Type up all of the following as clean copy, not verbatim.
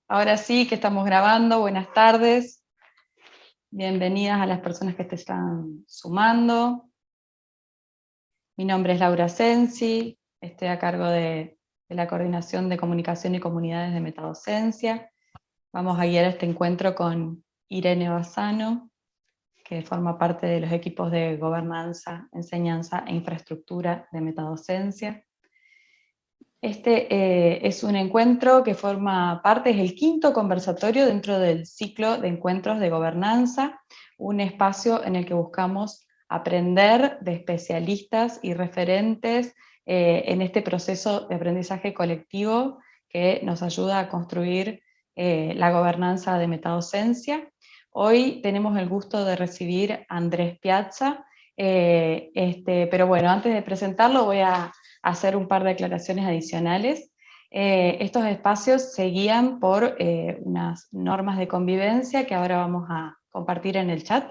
Ahora sí que estamos grabando, buenas tardes. Bienvenidas a las personas que te están sumando. Mi nombre es Laura Sensi, estoy a cargo de la Coordinación de Comunicación y Comunidades de Metadocencia. Vamos a guiar este encuentro con Irene Bassano, que forma parte de los equipos de gobernanza, enseñanza e infraestructura de Metadocencia. Este es un encuentro que forma parte, es el quinto conversatorio dentro del ciclo de encuentros de gobernanza, un espacio en el que buscamos aprender de especialistas y referentes en este proceso de aprendizaje colectivo que nos ayuda a construir la gobernanza de metadocencia. Hoy tenemos el gusto de recibir a Andrés Piazza, pero bueno, antes de presentarlo voy a hacer un par de aclaraciones adicionales. Estos espacios se guían por unas normas de convivencia que ahora vamos a compartir en el chat,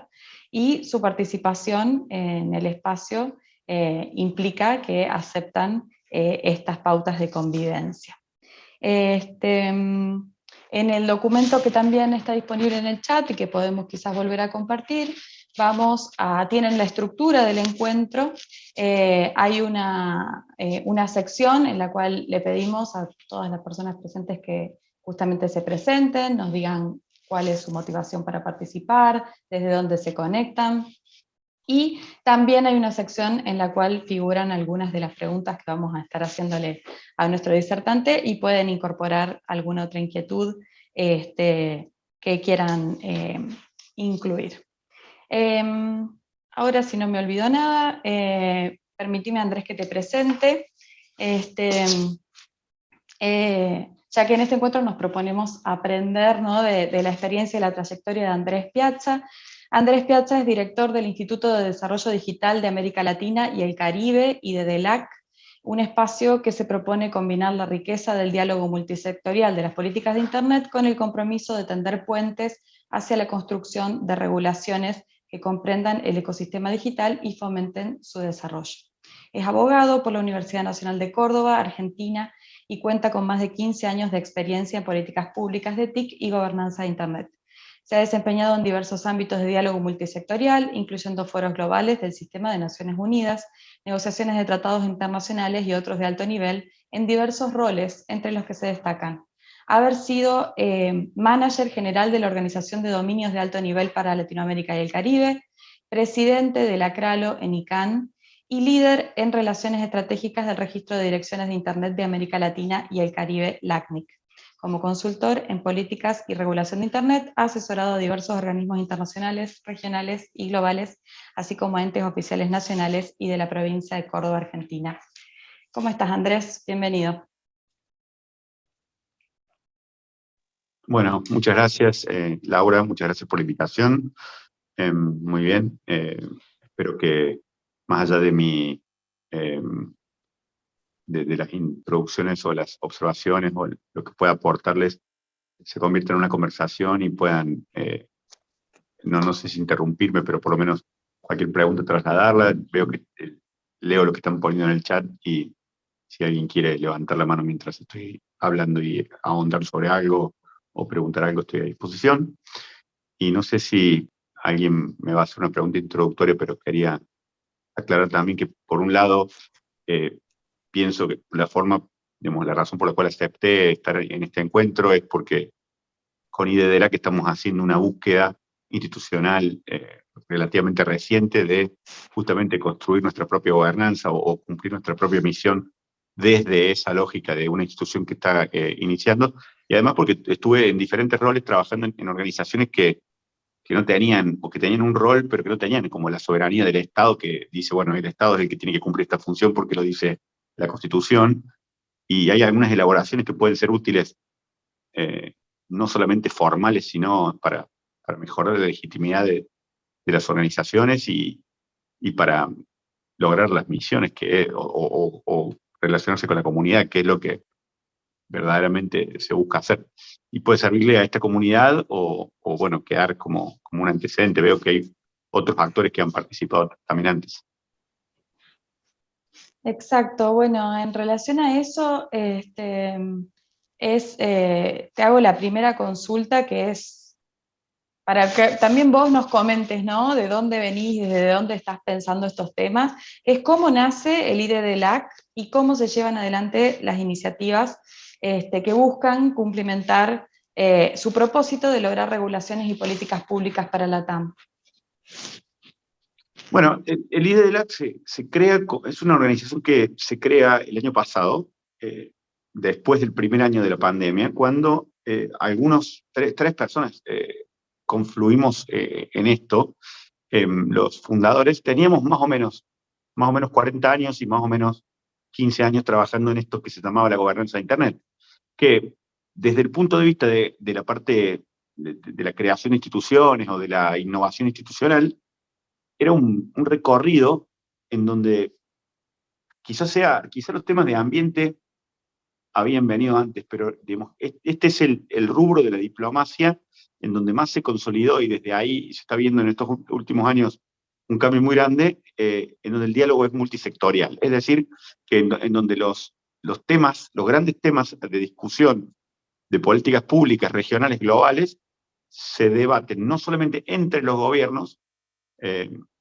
y su participación en el espacio implica que aceptan estas pautas de convivencia. En el documento que también está disponible en el chat y que podemos quizás volver a compartir, tienen la estructura del encuentro. Hay una sección en la cual le pedimos a todas las personas presentes que justamente se presenten, nos digan cuál es su motivación para participar, desde dónde se conectan. Y también hay una sección en la cual figuran algunas de las preguntas que vamos a estar haciéndole a nuestro disertante, y pueden incorporar alguna otra inquietud que quieran incluir. Ahora, si no me olvido nada, permitime, Andrés, que te presente. Ya que en este encuentro nos proponemos aprender, ¿no?, de la experiencia y la trayectoria de Andrés Piazza. Andrés Piazza es director del Instituto de Desarrollo Digital de América Latina y el Caribe y de DELAC, un espacio que se propone combinar la riqueza del diálogo multisectorial de las políticas de Internet con el compromiso de tender puentes hacia la construcción de regulaciones que comprendan el ecosistema digital y fomenten su desarrollo. Es abogado por la Universidad Nacional de Córdoba, Argentina, y cuenta con más de 15 años de experiencia en políticas públicas de TIC y gobernanza de Internet. Se ha desempeñado en diversos ámbitos de diálogo multisectorial, incluyendo foros globales del Sistema de Naciones Unidas, negociaciones de tratados internacionales y otros de alto nivel, en diversos roles, entre los que se destacan haber sido manager general de la Organización de Dominios de Alto Nivel para Latinoamérica y el Caribe, presidente de la CRALO en ICANN, y líder en relaciones estratégicas del Registro de Direcciones de Internet de América Latina y el Caribe, LACNIC. Como consultor en políticas y regulación de Internet, ha asesorado a diversos organismos internacionales, regionales y globales, así como a entes oficiales nacionales y de la provincia de Córdoba, Argentina. ¿Cómo estás, Andrés? Bienvenido. Bueno, muchas gracias, Laura, muchas gracias por la invitación. Muy bien, espero que más allá de de las introducciones o las observaciones o lo que pueda aportarles, se convierta en una conversación y puedan, no sé si interrumpirme, pero por lo menos cualquier pregunta trasladarla. Veo que leo lo que están poniendo en el chat, y si alguien quiere levantar la mano mientras estoy hablando y ahondar sobre algo o preguntar algo, estoy a disposición. Y no sé si alguien me va a hacer una pregunta introductoria, pero quería aclarar también que, por un lado, pienso que digamos, la razón por la cual acepté estar en este encuentro es porque con IDEDELA que estamos haciendo una búsqueda institucional relativamente reciente de justamente construir nuestra propia gobernanza o cumplir nuestra propia misión desde esa lógica de una institución que está iniciando, y además porque estuve en diferentes roles trabajando en organizaciones que no tenían, o que tenían un rol, pero que no tenían como la soberanía del Estado, que dice, bueno, el Estado es el que tiene que cumplir esta función porque lo dice la Constitución, y hay algunas elaboraciones que pueden ser útiles, no solamente formales, sino para mejorar la legitimidad de las organizaciones y para lograr las misiones o relacionarse con la comunidad, que es lo que verdaderamente se busca hacer. Y puede servirle a esta comunidad o bueno, quedar como un antecedente. Veo que hay otros actores que han participado también antes. Exacto, bueno, en relación a eso, te hago la primera consulta, que es para que también vos nos comentes, ¿no? De dónde venís, desde dónde estás pensando estos temas, es cómo nace el IDDLAC y cómo se llevan adelante las iniciativas que buscan cumplimentar su propósito de lograr regulaciones y políticas públicas para la TAM. Bueno, el IDDLAC se crea, es una organización que se crea el año pasado, después del primer año de la pandemia, cuando tres personas confluimos en esto. Los fundadores teníamos más o menos 40 años y más o menos 15 años trabajando en esto que se llamaba la gobernanza de Internet, que desde el punto de vista de la parte de la creación de instituciones o de la innovación institucional, era un recorrido en donde quizás los temas de ambiente habían venido antes, pero digamos, este es el rubro de la diplomacia en donde más se consolidó, y desde ahí se está viendo en estos últimos años un cambio muy grande, en donde el diálogo es multisectorial. Es decir, que en donde los temas, los grandes temas de discusión de políticas públicas regionales globales se debaten no solamente entre los gobiernos,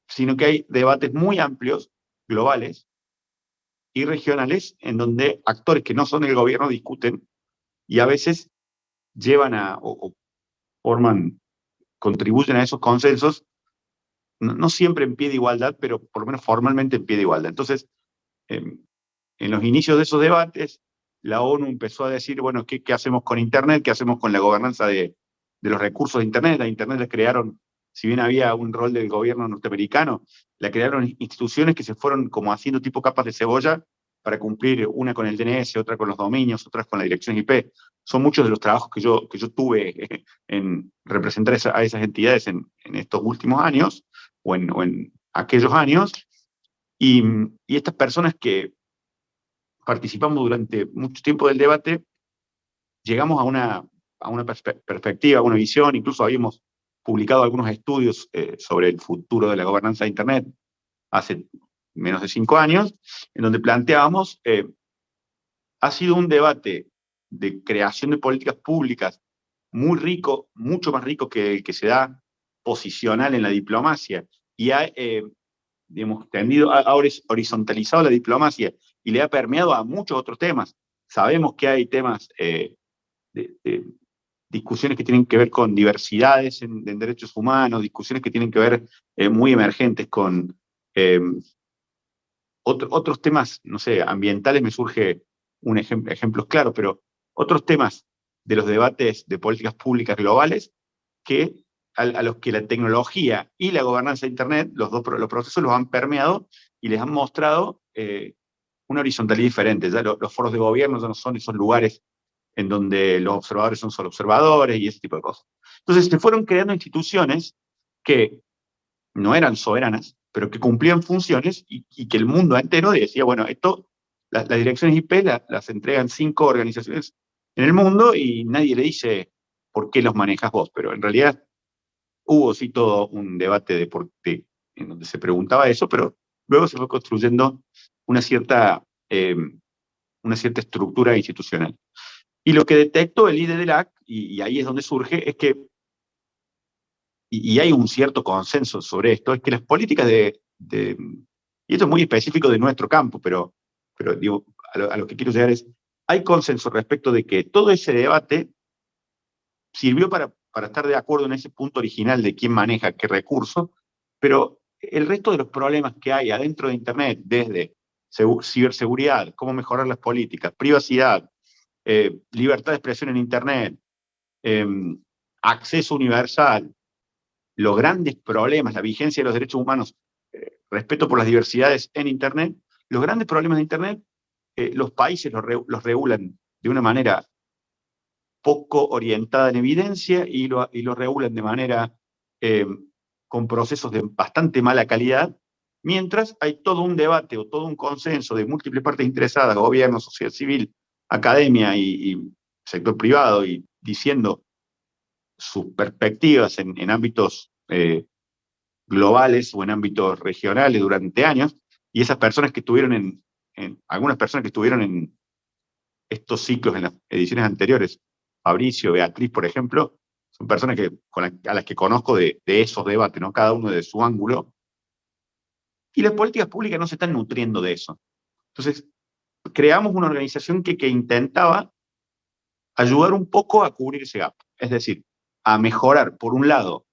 sino que hay debates muy amplios, globales y regionales, en donde actores que no son el gobierno discuten y a veces llevan o forman, contribuyen a esos consensos, no siempre en pie de igualdad, pero por lo menos formalmente en pie de igualdad. Entonces, en los inicios de esos debates, la ONU empezó a decir, bueno, ¿qué hacemos con Internet? ¿Qué hacemos con la gobernanza de los recursos de Internet? A Internet le crearon, si bien había un rol del gobierno norteamericano, le crearon instituciones que se fueron como haciendo tipo capas de cebolla para cumplir, una con el DNS, otra con los dominios, otras con la dirección IP. Son muchos de los trabajos que yo tuve en representar a esas entidades en estos últimos años, o en aquellos años, y estas personas que participamos durante mucho tiempo del debate, llegamos a una perspectiva, a una visión. Incluso habíamos publicado algunos estudios sobre el futuro de la gobernanza de Internet hace menos de 5 años, en donde planteábamos, ha sido un debate de creación de políticas públicas muy rico, mucho más rico que el que se da posicional en la diplomacia, y ha digamos, ha horizontalizado la diplomacia y le ha permeado a muchos otros temas. Sabemos que hay temas de discusiones que tienen que ver con diversidades en derechos humanos, discusiones que tienen que ver muy emergentes con otros temas, no sé, ambientales. Me surge ejemplos claros, pero otros temas de los debates de políticas públicas globales que a los que la tecnología y la gobernanza de Internet, los procesos los han permeado y les han mostrado una horizontalidad diferente. Ya los foros de gobierno ya no son esos lugares en donde los observadores son solo observadores y ese tipo de cosas. Entonces se fueron creando instituciones que no eran soberanas, pero que cumplían funciones, y que el mundo entero decía, bueno, las direcciones IP las entregan 5 organizaciones en el mundo y nadie le dice por qué los manejas vos, pero en realidad hubo sí todo un debate de por qué, en donde se preguntaba eso, pero luego se fue construyendo una cierta, una cierta estructura institucional. Y lo que detectó el IDDLAC, y ahí es donde surge, es que, y hay un cierto consenso sobre esto, es que las políticas y esto es muy específico de nuestro campo, pero digo, a lo que quiero llegar es, hay consenso respecto de que todo ese debate sirvió para estar de acuerdo en ese punto original de quién maneja qué recurso, pero el resto de los problemas que hay adentro de Internet, desde ciberseguridad, cómo mejorar las políticas, privacidad, libertad de expresión en Internet, eh, acceso universal, los grandes problemas, la vigencia de los derechos humanos, respeto por las diversidades en Internet, los grandes problemas de Internet, los países los regulan de una manera poco orientada en evidencia, y lo regulan de manera eh, con procesos de bastante mala calidad, mientras hay todo un debate o todo un consenso de múltiples partes interesadas, gobierno, sociedad civil, academia y sector privado, y diciendo sus perspectivas en ámbitos globales o en ámbitos regionales durante años, y esas personas que estuvieron algunas personas que estuvieron estos ciclos en las ediciones anteriores. Fabricio, Beatriz, por ejemplo, son personas a las que conozco de esos debates, ¿no? Cada uno de su ángulo. Y las políticas públicas no se están nutriendo de eso. Entonces, creamos una organización que intentaba ayudar un poco a cubrir ese gap. Es decir, a mejorar, por un lado,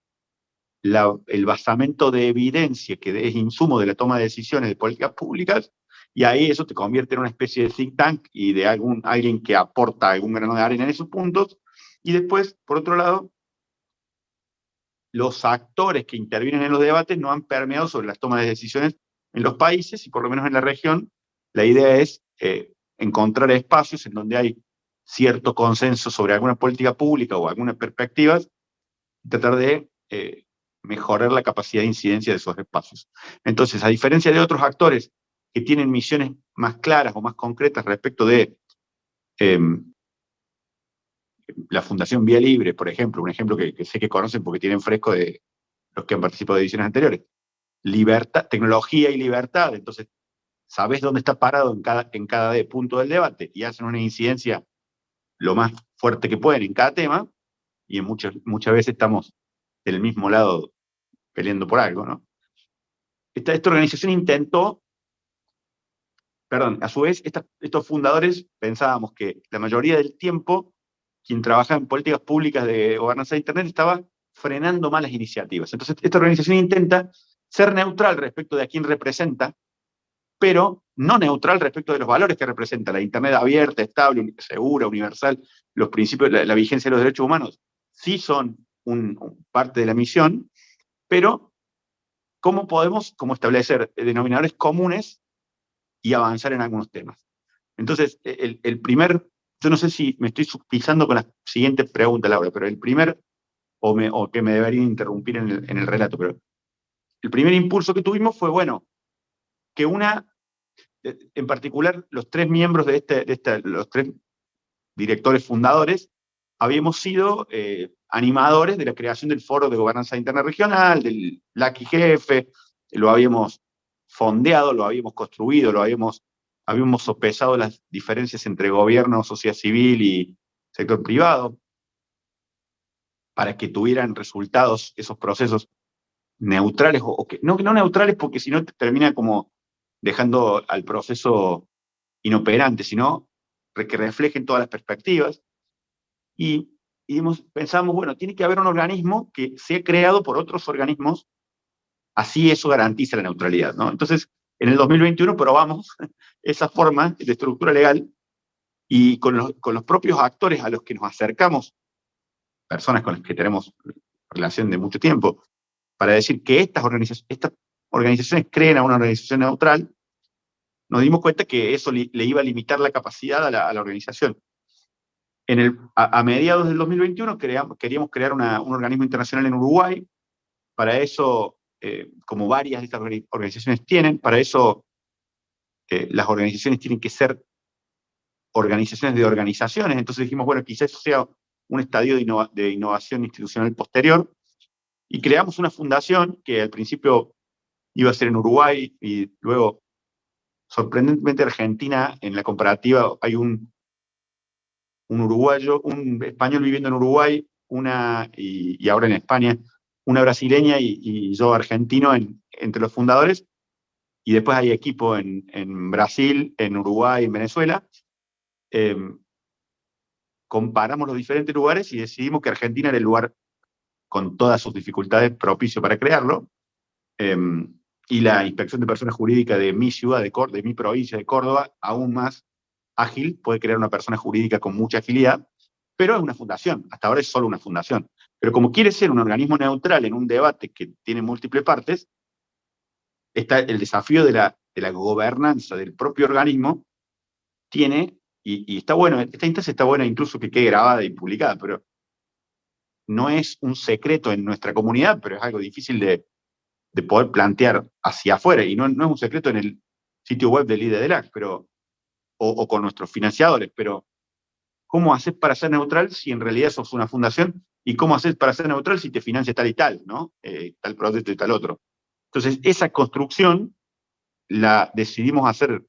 el basamento de evidencia que es insumo de la toma de decisiones de políticas públicas, y ahí eso te convierte en una especie de think tank y de alguien que aporta algún grano de arena en esos puntos. Y después, por otro lado, los actores que intervienen en los debates no han permeado sobre las tomas de decisiones en los países, y por lo menos en la región, la idea es encontrar espacios en donde hay cierto consenso sobre alguna política pública o algunas perspectivas, y tratar de mejorar la capacidad de incidencia de esos espacios. Entonces, a diferencia de otros actores que tienen misiones más claras o más concretas respecto de la Fundación Vía Libre, por ejemplo, un ejemplo que sé que conocen porque tienen fresco de los que han participado de ediciones anteriores, libertad, tecnología y libertad. Entonces, sabes dónde está parado en cada punto del debate y hacen una incidencia lo más fuerte que pueden en cada tema, y muchas veces estamos del mismo lado peleando por algo, ¿no? Esta organización intentó, perdón, a su vez, estos fundadores pensábamos que la mayoría del tiempo quien trabajaba en políticas públicas de gobernanza de Internet estaba frenando malas iniciativas. Entonces, esta organización intenta ser neutral respecto de a quién representa, pero no neutral respecto de los valores que representa la Internet abierta, estable, segura, universal, los principios, la vigencia de los derechos humanos, sí son parte de la misión, pero ¿cómo podemos establecer denominadores comunes y avanzar en algunos temas? Entonces, yo no sé si me estoy pisando con la siguiente pregunta, Laura, pero el primer, o que me debería interrumpir en el relato, pero el primer impulso que tuvimos fue, bueno, que en particular los tres miembros los tres directores fundadores, habíamos sido animadores de la creación del Foro de Gobernanza Interna Regional, del LAC-IGF, lo habíamos fondeado, lo habíamos construido, habíamos sopesado las diferencias entre gobierno, sociedad civil y sector privado, para que tuvieran resultados esos procesos neutrales, no neutrales, porque si no termina como dejando al proceso inoperante, sino que reflejen todas las perspectivas. Y pensamos, bueno, tiene que haber un organismo que sea creado por otros organismos, así eso garantiza la neutralidad, ¿no? Entonces, en el 2021 probamos esa forma de estructura legal, y con los propios actores a los que nos acercamos, personas con las que tenemos relación de mucho tiempo, para decir que estas organizaciones creen a una organización neutral, nos dimos cuenta que eso le iba a limitar la capacidad a la organización. A mediados del 2021 queríamos crear un organismo internacional en Uruguay. Para eso, como varias de estas organizaciones tienen, para eso las organizaciones tienen que ser organizaciones de organizaciones. Entonces dijimos, bueno, quizás eso sea un estadio de innovación institucional posterior, y creamos una fundación que al principio iba a ser en Uruguay, y luego, sorprendentemente, Argentina, en la comparativa, hay un uruguayo, un español viviendo en Uruguay, y ahora en España, una brasileña y yo argentino entre los fundadores, y después hay equipo en Brasil, en Uruguay, en Venezuela. Comparamos los diferentes lugares y decidimos que Argentina era el lugar, con todas sus dificultades, propicio para crearlo. Y la inspección de personas jurídicas de mi ciudad, de mi provincia de Córdoba, aún más ágil, puede crear una persona jurídica con mucha agilidad, pero es una fundación, hasta ahora es solo una fundación. Pero como quiere ser un organismo neutral en un debate que tiene múltiples partes, está el desafío de la gobernanza del propio organismo, y está bueno, esta instancia está buena incluso que quede grabada y publicada, pero no es un secreto en nuestra comunidad, pero es algo difícil de poder plantear hacia afuera, y no es un secreto en el sitio web del IDDLAC, o con nuestros financiadores, pero ¿cómo haces para ser neutral si en realidad sos una fundación? ¿Y cómo haces para ser neutral si te financia tal y tal, ¿no? Tal proyecto y tal otro. Entonces, esa construcción la decidimos hacer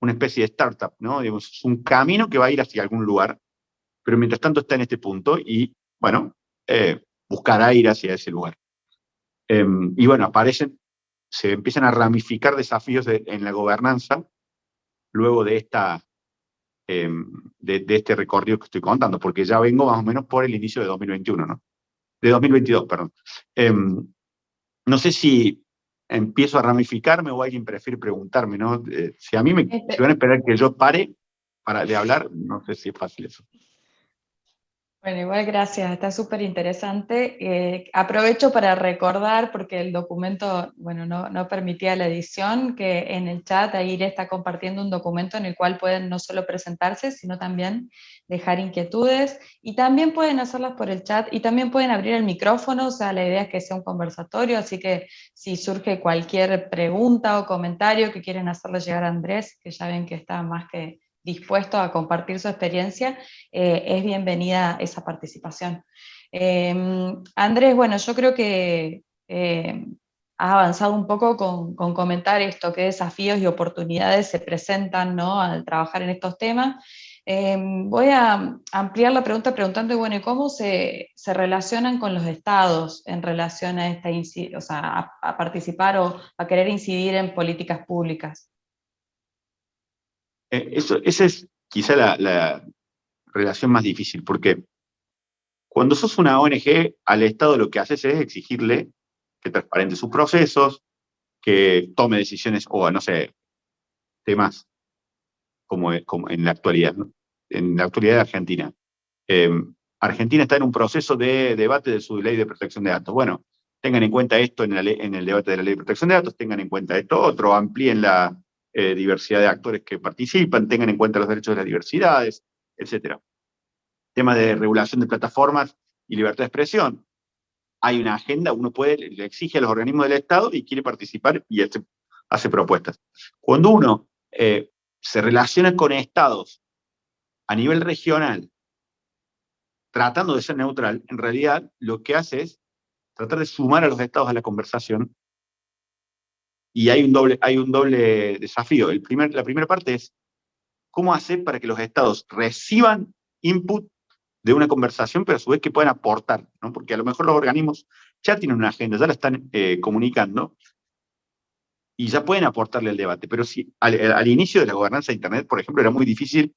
una especie de startup, ¿no? Digamos, es un camino que va a ir hacia algún lugar, pero mientras tanto está en este punto y, bueno, buscará ir hacia ese lugar. Y bueno, se empiezan a ramificar desafíos en la gobernanza luego de de este recorrido que estoy contando, porque ya vengo más o menos por el inicio de 2021, ¿no? De 2022, perdón. No sé si empiezo a ramificarme o alguien prefiere preguntarme, ¿no? Si van a esperar que yo pare de hablar, no sé si es fácil eso. Bueno, igual gracias, está súper interesante. Aprovecho para recordar, porque el documento, bueno, no permitía la edición, que en el chat Aire está compartiendo un documento en el cual pueden no solo presentarse, sino también dejar inquietudes, y también pueden hacerlas por el chat, y también pueden abrir el micrófono, o sea, la idea es que sea un conversatorio, así que si surge cualquier pregunta o comentario que quieren hacerle llegar a Andrés, que ya ven que está más que dispuesto a compartir su experiencia, es bienvenida esa participación. Andrés, bueno, yo creo que has avanzado un poco con comentar esto, qué desafíos y oportunidades se presentan, ¿no?, al trabajar en estos temas. Voy a ampliar la pregunta preguntando, bueno, ¿cómo se relacionan con los estados en relación a o sea, a participar o a querer incidir en políticas públicas? Esa es quizá la relación más difícil, porque cuando sos una ONG, al Estado lo que haces es exigirle que transparente sus procesos, que tome decisiones, o no sé, temas como en la actualidad, ¿no? En la actualidad de Argentina. Eh, Argentina está en un proceso de debate de su ley de protección de datos. Bueno, tengan en cuenta esto en el debate de la ley de protección de datos, tengan en cuenta esto otro, amplíen la diversidad de actores que participan, tengan en cuenta los derechos de las diversidades, etc. Tema de regulación de plataformas y libertad de expresión. Hay una agenda, uno le exige a los organismos del Estado y quiere participar y hace propuestas. Cuando uno se relaciona con estados a nivel regional, tratando de ser neutral, en realidad lo que hace es tratar de sumar a los estados a la conversación, y hay un doble desafío. La primera parte es cómo hacer para que los estados reciban input de una conversación, pero a su vez que puedan aportar, ¿no? Porque a lo mejor los organismos ya tienen una agenda, ya la están comunicando, y ya pueden aportarle al debate. Pero si al inicio de la gobernanza de Internet, por ejemplo, era muy difícil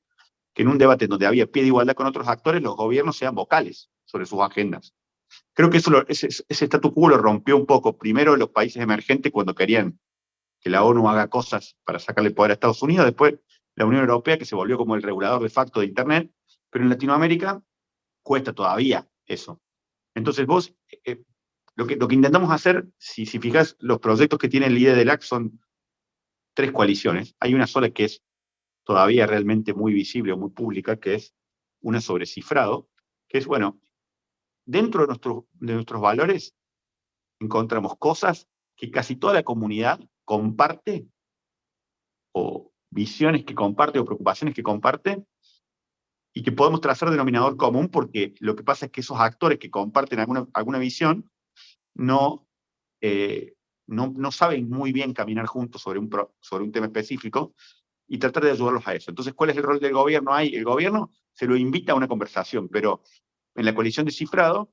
que en un debate donde había pie de igualdad con otros actores, los gobiernos sean vocales sobre sus agendas. Creo que ese statu quo lo rompió un poco primero los países emergentes cuando querían que la ONU haga cosas para sacarle poder a Estados Unidos, después la Unión Europea, que se volvió como el regulador de facto de Internet, pero en Latinoamérica cuesta todavía eso. Entonces vos, lo que intentamos hacer, si fijás, los proyectos que tiene el IDE del AC son 3 coaliciones. Hay una sola que es todavía realmente muy visible o muy pública, que es una sobre cifrado, que es, bueno, dentro de nuestros valores encontramos cosas que casi toda la comunidad comparte, o visiones que comparte, o preocupaciones que comparte, y que podemos trazar denominador común, porque lo que pasa es que esos actores que comparten alguna visión no, no saben muy bien caminar juntos sobre un tema específico, y tratar de ayudarlos a eso. Entonces, ¿cuál es el rol del gobierno ahí? El gobierno se lo invita a una conversación, pero en la coalición de cifrado,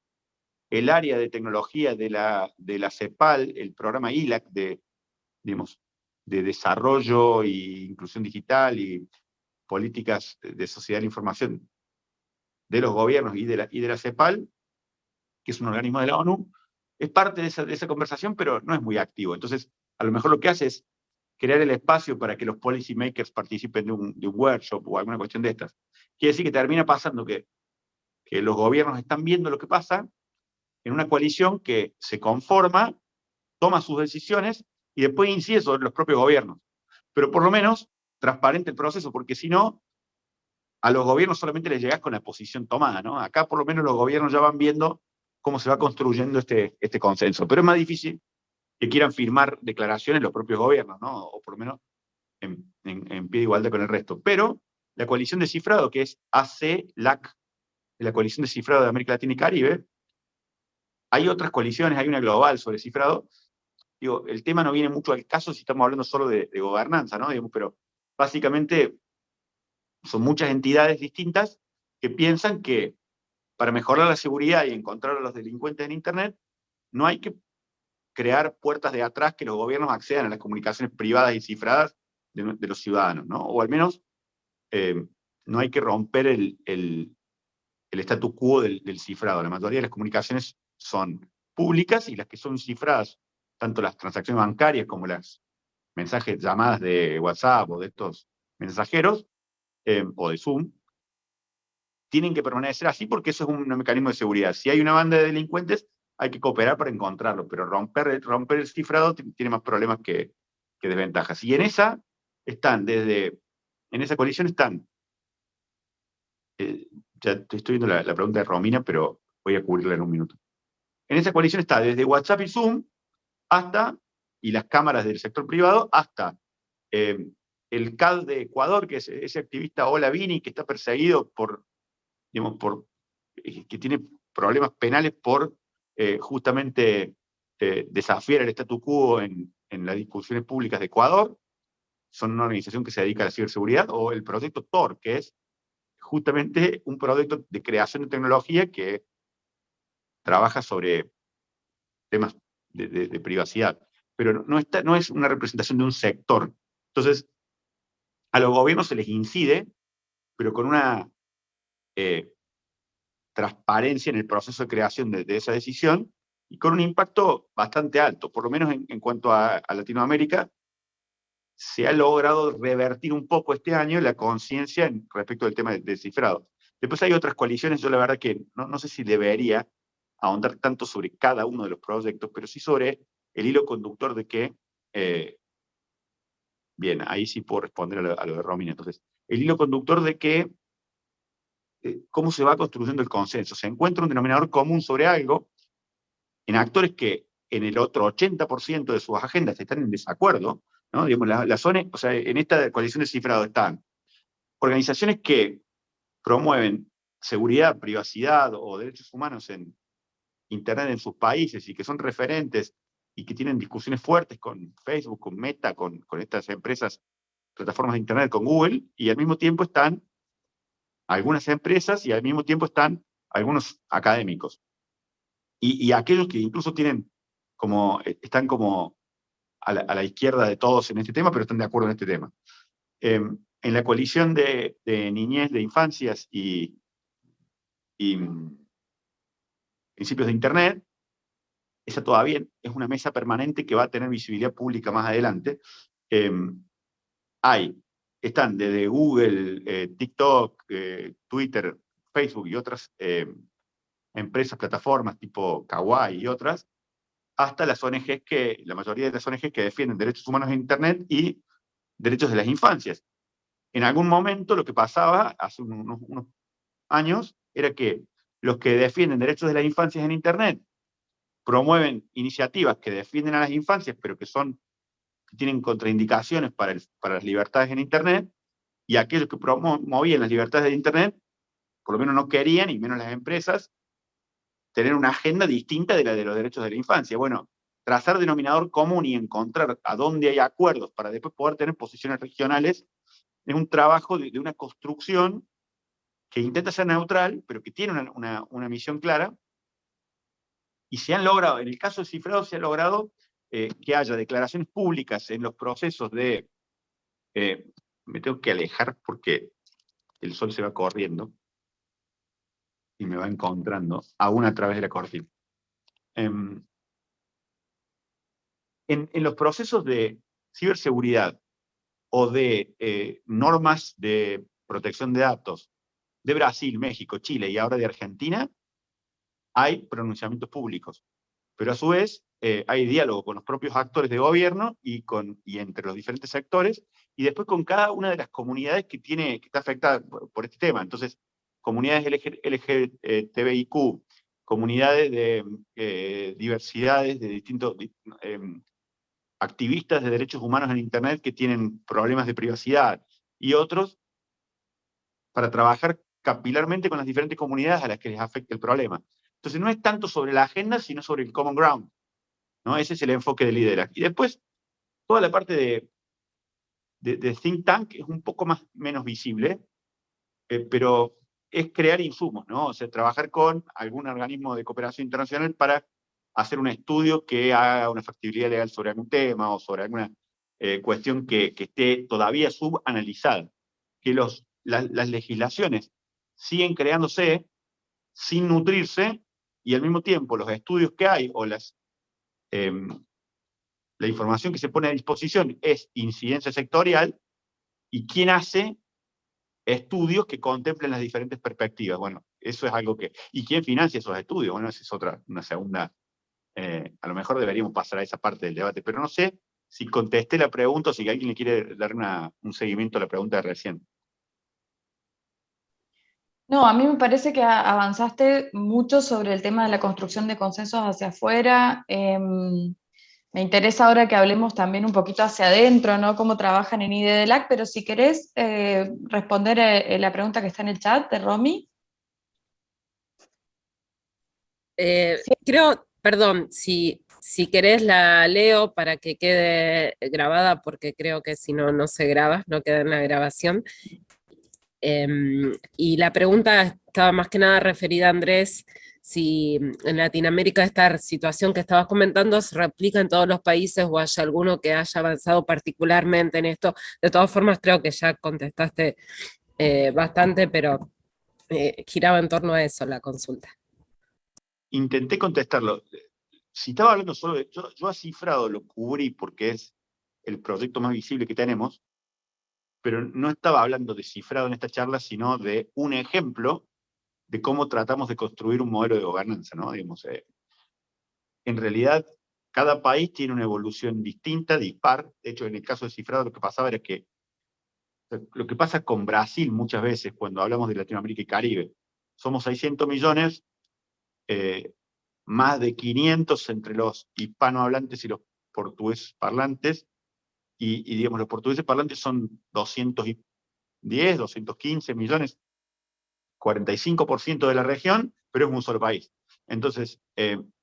el área de tecnología de la CEPAL, el programa ILAC digamos, de desarrollo e inclusión digital y políticas de sociedad de la información de los gobiernos y de la CEPAL, que es un organismo de la ONU, es parte de esa conversación, pero no es muy activo. Entonces, a lo mejor lo que hace es crear el espacio para que los policy makers participen de un workshop o alguna cuestión de estas. Quiere decir que termina pasando que los gobiernos están viendo lo que pasa en una coalición que se conforma, toma sus decisiones y después incide sobre los propios gobiernos. Pero por lo menos transparente el proceso, porque si no, a los gobiernos solamente les llegás con la posición tomada, ¿no? Acá por lo menos los gobiernos ya van viendo cómo se va construyendo este consenso. Pero es más difícil que quieran firmar declaraciones los propios gobiernos, ¿no? O por lo menos en pie de igualdad con el resto. Pero la coalición de cifrado, que es AC-LAC, la coalición de cifrado de América Latina y Caribe, hay otras coaliciones, hay una global sobre cifrado. Digo, el tema no viene mucho al caso si estamos hablando solo de gobernanza, ¿no? Digamos, pero básicamente son muchas entidades distintas que piensan que para mejorar la seguridad y encontrar a los delincuentes en Internet, no hay que crear puertas de atrás que los gobiernos accedan a las comunicaciones privadas y cifradas de los ciudadanos, ¿no? O al menos no hay que romper el statu quo del cifrado. La mayoría de las comunicaciones son públicas y las que son cifradas, tanto las transacciones bancarias como las mensajes, llamadas de WhatsApp o de estos mensajeros, o de Zoom, tienen que permanecer así porque eso es un mecanismo de seguridad. Si hay una banda de delincuentes, hay que cooperar para encontrarlo, pero romper el cifrado tiene más problemas que desventajas. Y en esa coalición están, ya estoy viendo la pregunta de Romina, pero voy a cubrirla en un minuto. En esa coalición está desde WhatsApp y Zoom y las cámaras del sector privado, hasta el CAD de Ecuador, que es ese activista Ola Vini, que está perseguido que tiene problemas penales por justamente desafiar el statu quo en las discusiones públicas de Ecuador. Son una organización que se dedica a la ciberseguridad, o el proyecto Tor, que es justamente un proyecto de creación de tecnología que trabaja sobre temas de privacidad, pero no es una representación de un sector. Entonces, a los gobiernos se les incide, pero con una transparencia en el proceso de creación de esa decisión, y con un impacto bastante alto, por lo menos en cuanto a Latinoamérica. Se ha logrado revertir un poco este año la conciencia respecto del tema del cifrado. Después hay otras coaliciones, yo la verdad que no sé si debería ahondar tanto sobre cada uno de los proyectos, pero sí sobre el hilo conductor de que, bien, ahí sí puedo responder a lo de Romina. Entonces, el hilo conductor de que, cómo se va construyendo el consenso. Se encuentra un denominador común sobre algo en actores que en el otro 80% de sus agendas están en desacuerdo, ¿no? Digamos, o sea, en esta coalición de cifrado están organizaciones que promueven seguridad, privacidad o derechos humanos en Internet en sus países y que son referentes y que tienen discusiones fuertes con Facebook, con Meta, con estas empresas, plataformas de Internet, con Google, y al mismo tiempo están algunas empresas y al mismo tiempo están algunos académicos. Y aquellos que incluso están como a la izquierda de todos en este tema, pero están de acuerdo en este tema. En la coalición de niñez, de infancias y principios de Internet, esa todavía es una mesa permanente que va a tener visibilidad pública más adelante. Están desde Google, TikTok, Twitter, Facebook y otras empresas, plataformas tipo Kawaii y otras, hasta las ONGs la mayoría de las ONGs que defienden derechos humanos en Internet y derechos de las infancias. En algún momento lo que pasaba, hace unos años, era que los que defienden derechos de las infancias en Internet promueven iniciativas que defienden a las infancias, pero que tienen contraindicaciones para las libertades en Internet, y aquellos que promovían las libertades de Internet, por lo menos no querían, y menos las empresas, tener una agenda distinta de la de los derechos de la infancia. Bueno, trazar denominador común y encontrar a dónde hay acuerdos para después poder tener posiciones regionales es un trabajo de una construcción que intenta ser neutral, pero que tiene una misión clara, y se han logrado, en el caso de cifrado, se ha logrado que haya declaraciones públicas en los procesos de... me tengo que alejar porque el sol se va corriendo y me va encontrando, aún a través de la cortina. En los procesos de ciberseguridad o de normas de protección de datos de Brasil, México, Chile y ahora de Argentina, hay pronunciamientos públicos. Pero a su vez hay diálogo con los propios actores de gobierno y entre los diferentes sectores, y después con cada una de las comunidades que está afectada por este tema. Entonces, comunidades LGTBIQ, comunidades de diversidades, de distintos activistas de derechos humanos en Internet que tienen problemas de privacidad, y otros, para trabajar capilarmente con las diferentes comunidades a las que les afecta el problema. Entonces no es tanto sobre la agenda, sino sobre el common ground, ¿no? Ese es el enfoque de Lidera. Y después, toda la parte de think tank es un poco menos visible, pero es crear insumos, ¿no? O sea, trabajar con algún organismo de cooperación internacional para hacer un estudio que haga una factibilidad legal sobre algún tema o sobre alguna cuestión que esté todavía subanalizada. Que las legislaciones siguen creándose sin nutrirse, y al mismo tiempo los estudios que hay o la información que se pone a disposición es incidencia sectorial, y quién hace estudios que contemplen las diferentes perspectivas. Bueno, eso es algo que... ¿Y quién financia esos estudios? Bueno, esa es una segunda... a lo mejor deberíamos pasar a esa parte del debate, pero no sé si contesté la pregunta o si alguien le quiere dar un seguimiento a la pregunta de recién. No, a mí me parece que avanzaste mucho sobre el tema de la construcción de consensos hacia afuera. Me interesa ahora que hablemos también un poquito hacia adentro, ¿no? Cómo trabajan en IDDLAC, pero si querés responder la pregunta que está en el chat de Romy. Creo, perdón, si querés la leo para que quede grabada, porque creo que si no, no se graba, no queda en la grabación. Y la pregunta estaba más que nada referida a Andrés, si en Latinoamérica esta situación que estabas comentando se replica en todos los países o hay alguno que haya avanzado particularmente en esto. De todas formas, creo que ya contestaste bastante, pero giraba en torno a eso la consulta. Intenté contestarlo. Si estaba hablando solo de... Yo a cifrado lo cubrí porque es el proyecto más visible que tenemos, pero no estaba hablando de cifrado en esta charla, sino de un ejemplo de cómo tratamos de construir un modelo de gobernanza, ¿no? Digamos, en realidad, cada país tiene una evolución distinta, dispar. De hecho, en el caso de cifrado lo que pasaba era que lo que pasa con Brasil muchas veces cuando hablamos de Latinoamérica y Caribe, somos 600 millones, más de 500 entre los hispanohablantes y los portugueses parlantes, y digamos, los portugueses parlantes son 210, 215 millones, 45% de la región, pero es un solo país. Entonces,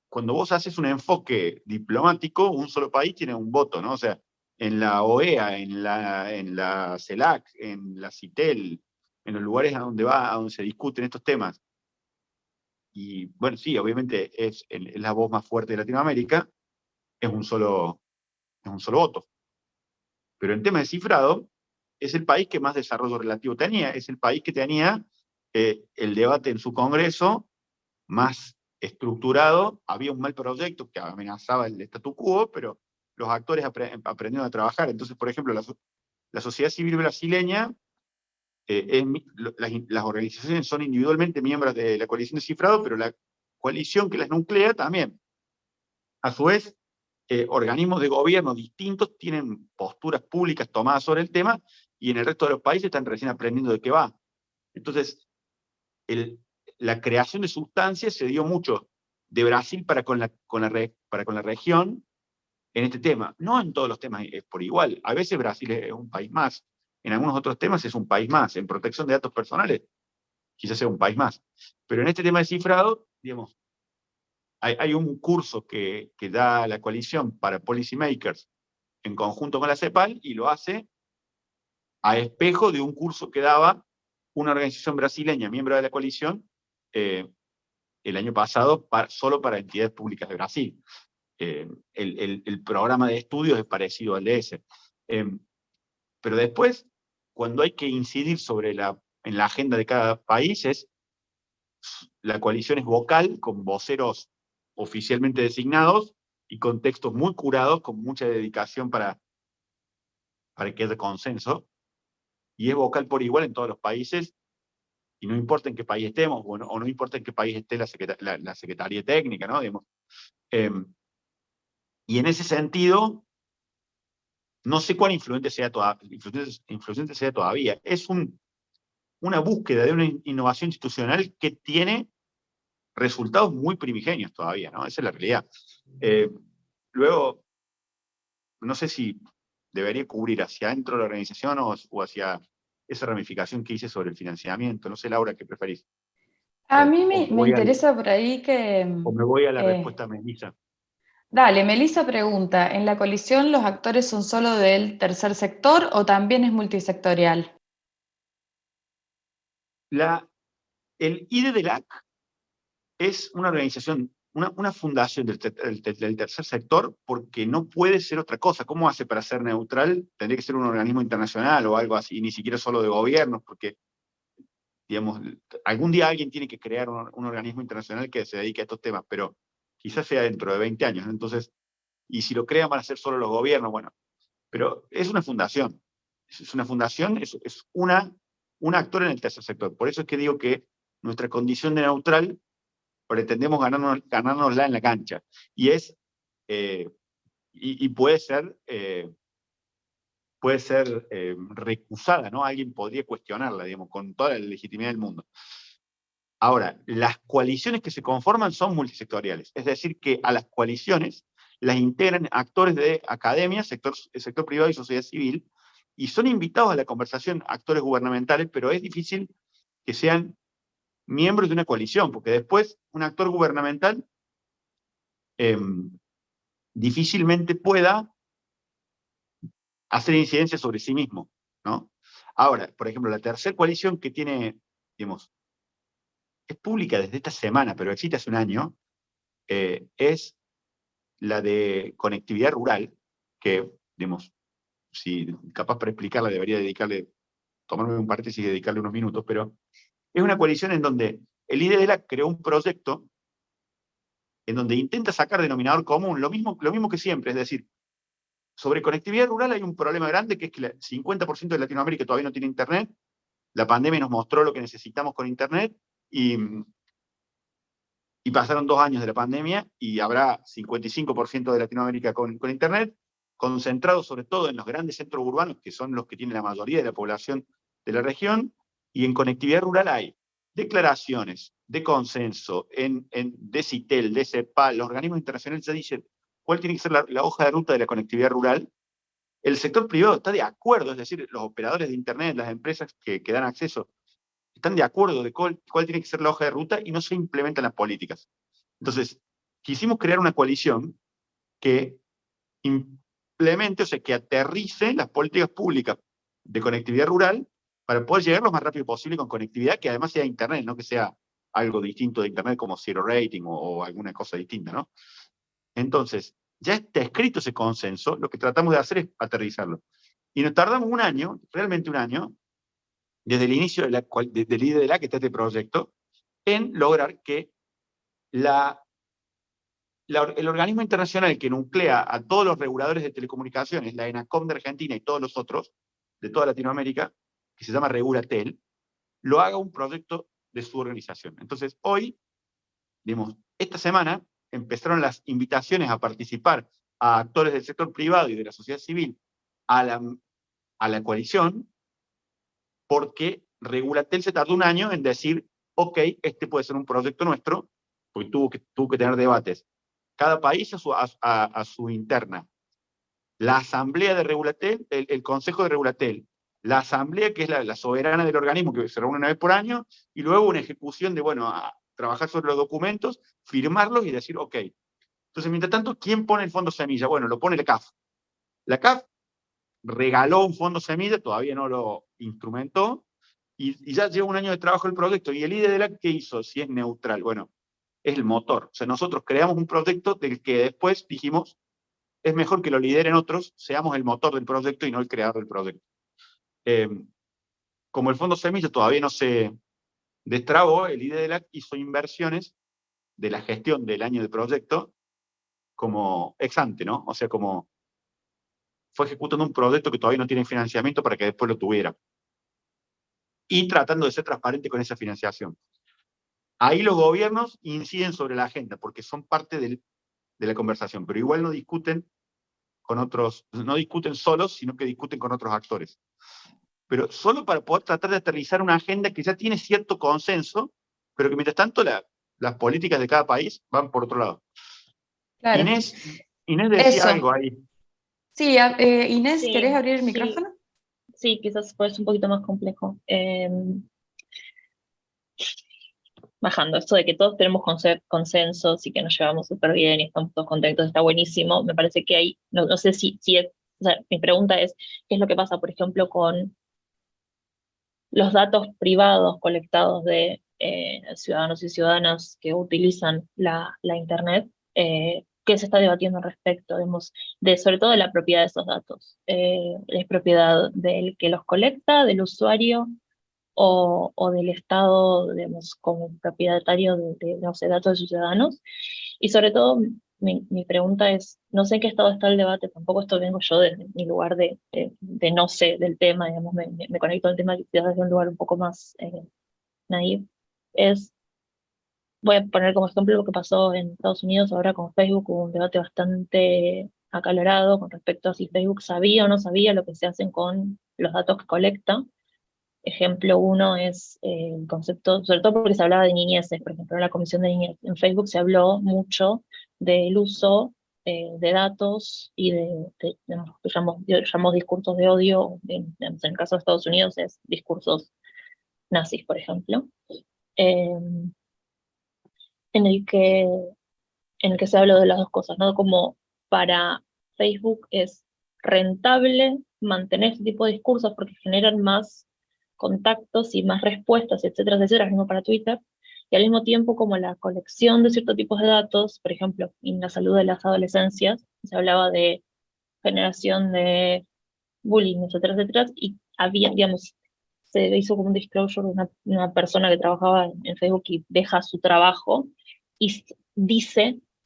cuando vos haces un enfoque diplomático, un solo país tiene un voto, ¿no? O sea, en la OEA, en la CELAC, en la CITEL, en los lugares a donde se discuten estos temas. Y bueno, sí, obviamente es la voz más fuerte de Latinoamérica, es un solo voto. Pero en tema de cifrado, es el país que más desarrollo relativo tenía, es el país que tenía el debate en su Congreso más estructurado. Había un mal proyecto que amenazaba el statu quo, pero los actores aprendieron a trabajar. Entonces, por ejemplo, la sociedad civil brasileña, las organizaciones son individualmente miembros de la coalición de cifrado, pero la coalición que las nuclea también. A su vez, organismos de gobierno distintos tienen posturas públicas tomadas sobre el tema, y en el resto de los países están recién aprendiendo de qué va. Entonces, la creación de sustancias se dio mucho de Brasil para con la región en este tema. No en todos los temas es por igual. A veces Brasil es un país más. En algunos otros temas es un país más. En protección de datos personales quizás sea un país más. Pero en este tema de cifrado, digamos, hay un curso que da la coalición para policymakers en conjunto con la CEPAL, y lo hace a espejo de un curso que daba una organización brasileña, miembro de la coalición, el año pasado, solo para entidades públicas de Brasil. El programa de estudios es parecido al de ese. Pero después, cuando hay que incidir en la agenda de cada país, la coalición es vocal, con voceros oficialmente designados y con textos muy curados, con mucha dedicación para que haya consenso, y es vocal por igual en todos los países, y no importa en qué país estemos, o no importa en qué país esté la Secretaría Técnica, ¿no? Digamos, y en ese sentido, no sé cuán influyente sea todavía. Es una búsqueda de una innovación institucional que tiene resultados muy primigenios todavía, ¿no? Esa es la realidad. Luego, no sé si debería cubrir hacia adentro de la organización o hacia esa ramificación que hice sobre el financiamiento. No sé, Laura, ¿qué preferís? A mí me interesa por ahí que... O me voy a la respuesta Melissa. Dale, Melissa pregunta, ¿en la coalición los actores son solo del tercer sector o también es multisectorial? El IDDLAC es una organización, una fundación del tercer sector, porque no puede ser otra cosa. ¿Cómo hace para ser neutral? Tendría que ser un organismo internacional o algo así, ni siquiera solo de gobiernos, porque, digamos, algún día alguien tiene que crear un organismo internacional que se dedique a estos temas, pero quizás sea dentro de 20 años, ¿no? Entonces, y si lo crean van a ser solo los gobiernos, bueno, pero es una fundación. Es una fundación, es un actor en el tercer sector. Por eso es que digo que nuestra condición de neutral pretendemos ganárnosla en la cancha. Y es, y puede ser recusada, ¿no? Alguien podría cuestionarla, digamos, con toda la legitimidad del mundo. Ahora, las coaliciones que se conforman son multisectoriales, es decir, que a las coaliciones las integran actores de academia, sector privado y sociedad civil, y son invitados a la conversación actores gubernamentales, pero es difícil que sean miembros de una coalición, porque después un actor gubernamental difícilmente pueda hacer incidencia sobre sí mismo, ¿no? Ahora, por ejemplo, la tercera coalición que tiene, digamos, es pública desde esta semana, pero existe hace un año, es la de conectividad rural, que, digamos, si capaz para explicarla debería tomarme un paréntesis y dedicarle unos minutos, pero es una coalición en donde el IDDLA creó un proyecto en donde intenta sacar denominador común, lo mismo que siempre, es decir, sobre conectividad rural hay un problema grande, que es que el 50% de Latinoamérica todavía no tiene internet. La pandemia nos mostró lo que necesitamos con internet, y pasaron 2 años de la pandemia y habrá 55% de Latinoamérica con internet, concentrado sobre todo en los grandes centros urbanos, que son los que tienen la mayoría de la población de la región, y en conectividad rural hay declaraciones de consenso de CITEL, de CEPAL, los organismos internacionales ya dicen cuál tiene que ser la hoja de ruta de la conectividad rural. El sector privado está de acuerdo, es decir, los operadores de internet, las empresas que dan acceso, están de acuerdo de cuál tiene que ser la hoja de ruta, y no se implementan las políticas. Entonces, quisimos crear una coalición que implemente, o sea, que aterrice las políticas públicas de conectividad rural para poder llegar lo más rápido posible con conectividad, que además sea internet, no que sea algo distinto de internet como zero rating o alguna cosa distinta, ¿no? Entonces, ya está escrito ese consenso, lo que tratamos de hacer es aterrizarlo. Y nos tardamos un año, realmente un año, desde el inicio del IDDLA, que está este proyecto, en lograr que el organismo internacional que nuclea a todos los reguladores de telecomunicaciones, la ENACOM de Argentina y todos los otros de toda Latinoamérica, que se llama Regulatel, lo haga un proyecto de su organización. Entonces, hoy, digamos, esta semana empezaron las invitaciones a participar a actores del sector privado y de la sociedad civil a la coalición, porque Regulatel se tardó un año en decir, ok, este puede ser un proyecto nuestro, porque tuvo que tener debates. Cada país a su interna. La asamblea de Regulatel, el consejo de Regulatel, la asamblea que es la soberana del organismo, que se reúne una vez por año, y luego una ejecución de, bueno, trabajar sobre los documentos, firmarlos y decir, ok. Entonces, mientras tanto, ¿quién pone el fondo semilla? Bueno, lo pone la CAF. La CAF regaló un fondo semilla, todavía no lo instrumentó, y ya lleva un año de trabajo el proyecto. ¿Y el IDDLA qué hizo? Si es neutral. Bueno, es el motor. O sea, nosotros creamos un proyecto del que después dijimos, es mejor que lo lideren otros, seamos el motor del proyecto y no el creador del proyecto. Como el fondo semilla todavía no se destrabó, el IDDLA hizo inversiones de la gestión del año de proyecto como ex ante, ¿no? O sea, como fue ejecutando un proyecto que todavía no tiene financiamiento para que después lo tuviera. Y tratando de ser transparente con esa financiación. Ahí los gobiernos inciden sobre la agenda, porque son parte de la conversación, pero igual no discuten con otros, no discuten solos, sino que discuten con otros actores. Pero solo para poder tratar de aterrizar una agenda que ya tiene cierto consenso, pero que mientras tanto las políticas de cada país van por otro lado. Claro. Inés decía Eso. algo ahí. Sí, Inés, Sí, ¿querés abrir el sí, micrófono? sí, quizás pues un poquito más complejo. bajando. Esto de que todos tenemos consensos y que nos llevamos súper bien y estamos todos contentos, está buenísimo. Me parece que ahí, no sé si es, o sea, mi pregunta es, ¿qué es lo que pasa, por ejemplo, con los datos privados colectados de ciudadanos y ciudadanas que utilizan la Internet? ¿Qué se está debatiendo al respecto? Digamos, sobre todo de la propiedad de esos datos. ¿Es propiedad del que los colecta, del usuario, o del Estado, digamos, como propietario de, no sé, datos de sus ciudadanos? Y sobre todo, mi pregunta es, no sé en qué estado está el debate, tampoco esto vengo yo desde mi lugar de no sé del tema, digamos, me conecto al tema quizás desde un lugar un poco más naive. Voy a poner como ejemplo lo que pasó en Estados Unidos ahora con Facebook. Hubo un debate bastante acalorado con respecto a si Facebook sabía o no sabía lo que se hacen con los datos que colecta. Ejemplo uno es el concepto, sobre todo porque se hablaba de niñeces, por ejemplo, en la Comisión de Niñez. En Facebook se habló mucho del uso de datos y digamos, que llamamos discursos de odio. En el caso de Estados Unidos es discursos nazis, por ejemplo, eh, en el que, en el que se habló de las dos cosas, ¿no? Como para Facebook es rentable mantener este tipo de discursos porque generan más contactos y más respuestas, etcétera, etcétera, mismo para Twitter, y al mismo tiempo como la colección de ciertos tipos de datos, por ejemplo, en la salud de las adolescencias, se hablaba de generación de bullying, etcétera, etcétera, y había, digamos, se hizo como un disclosure de una persona que trabajaba en Facebook y deja su trabajo y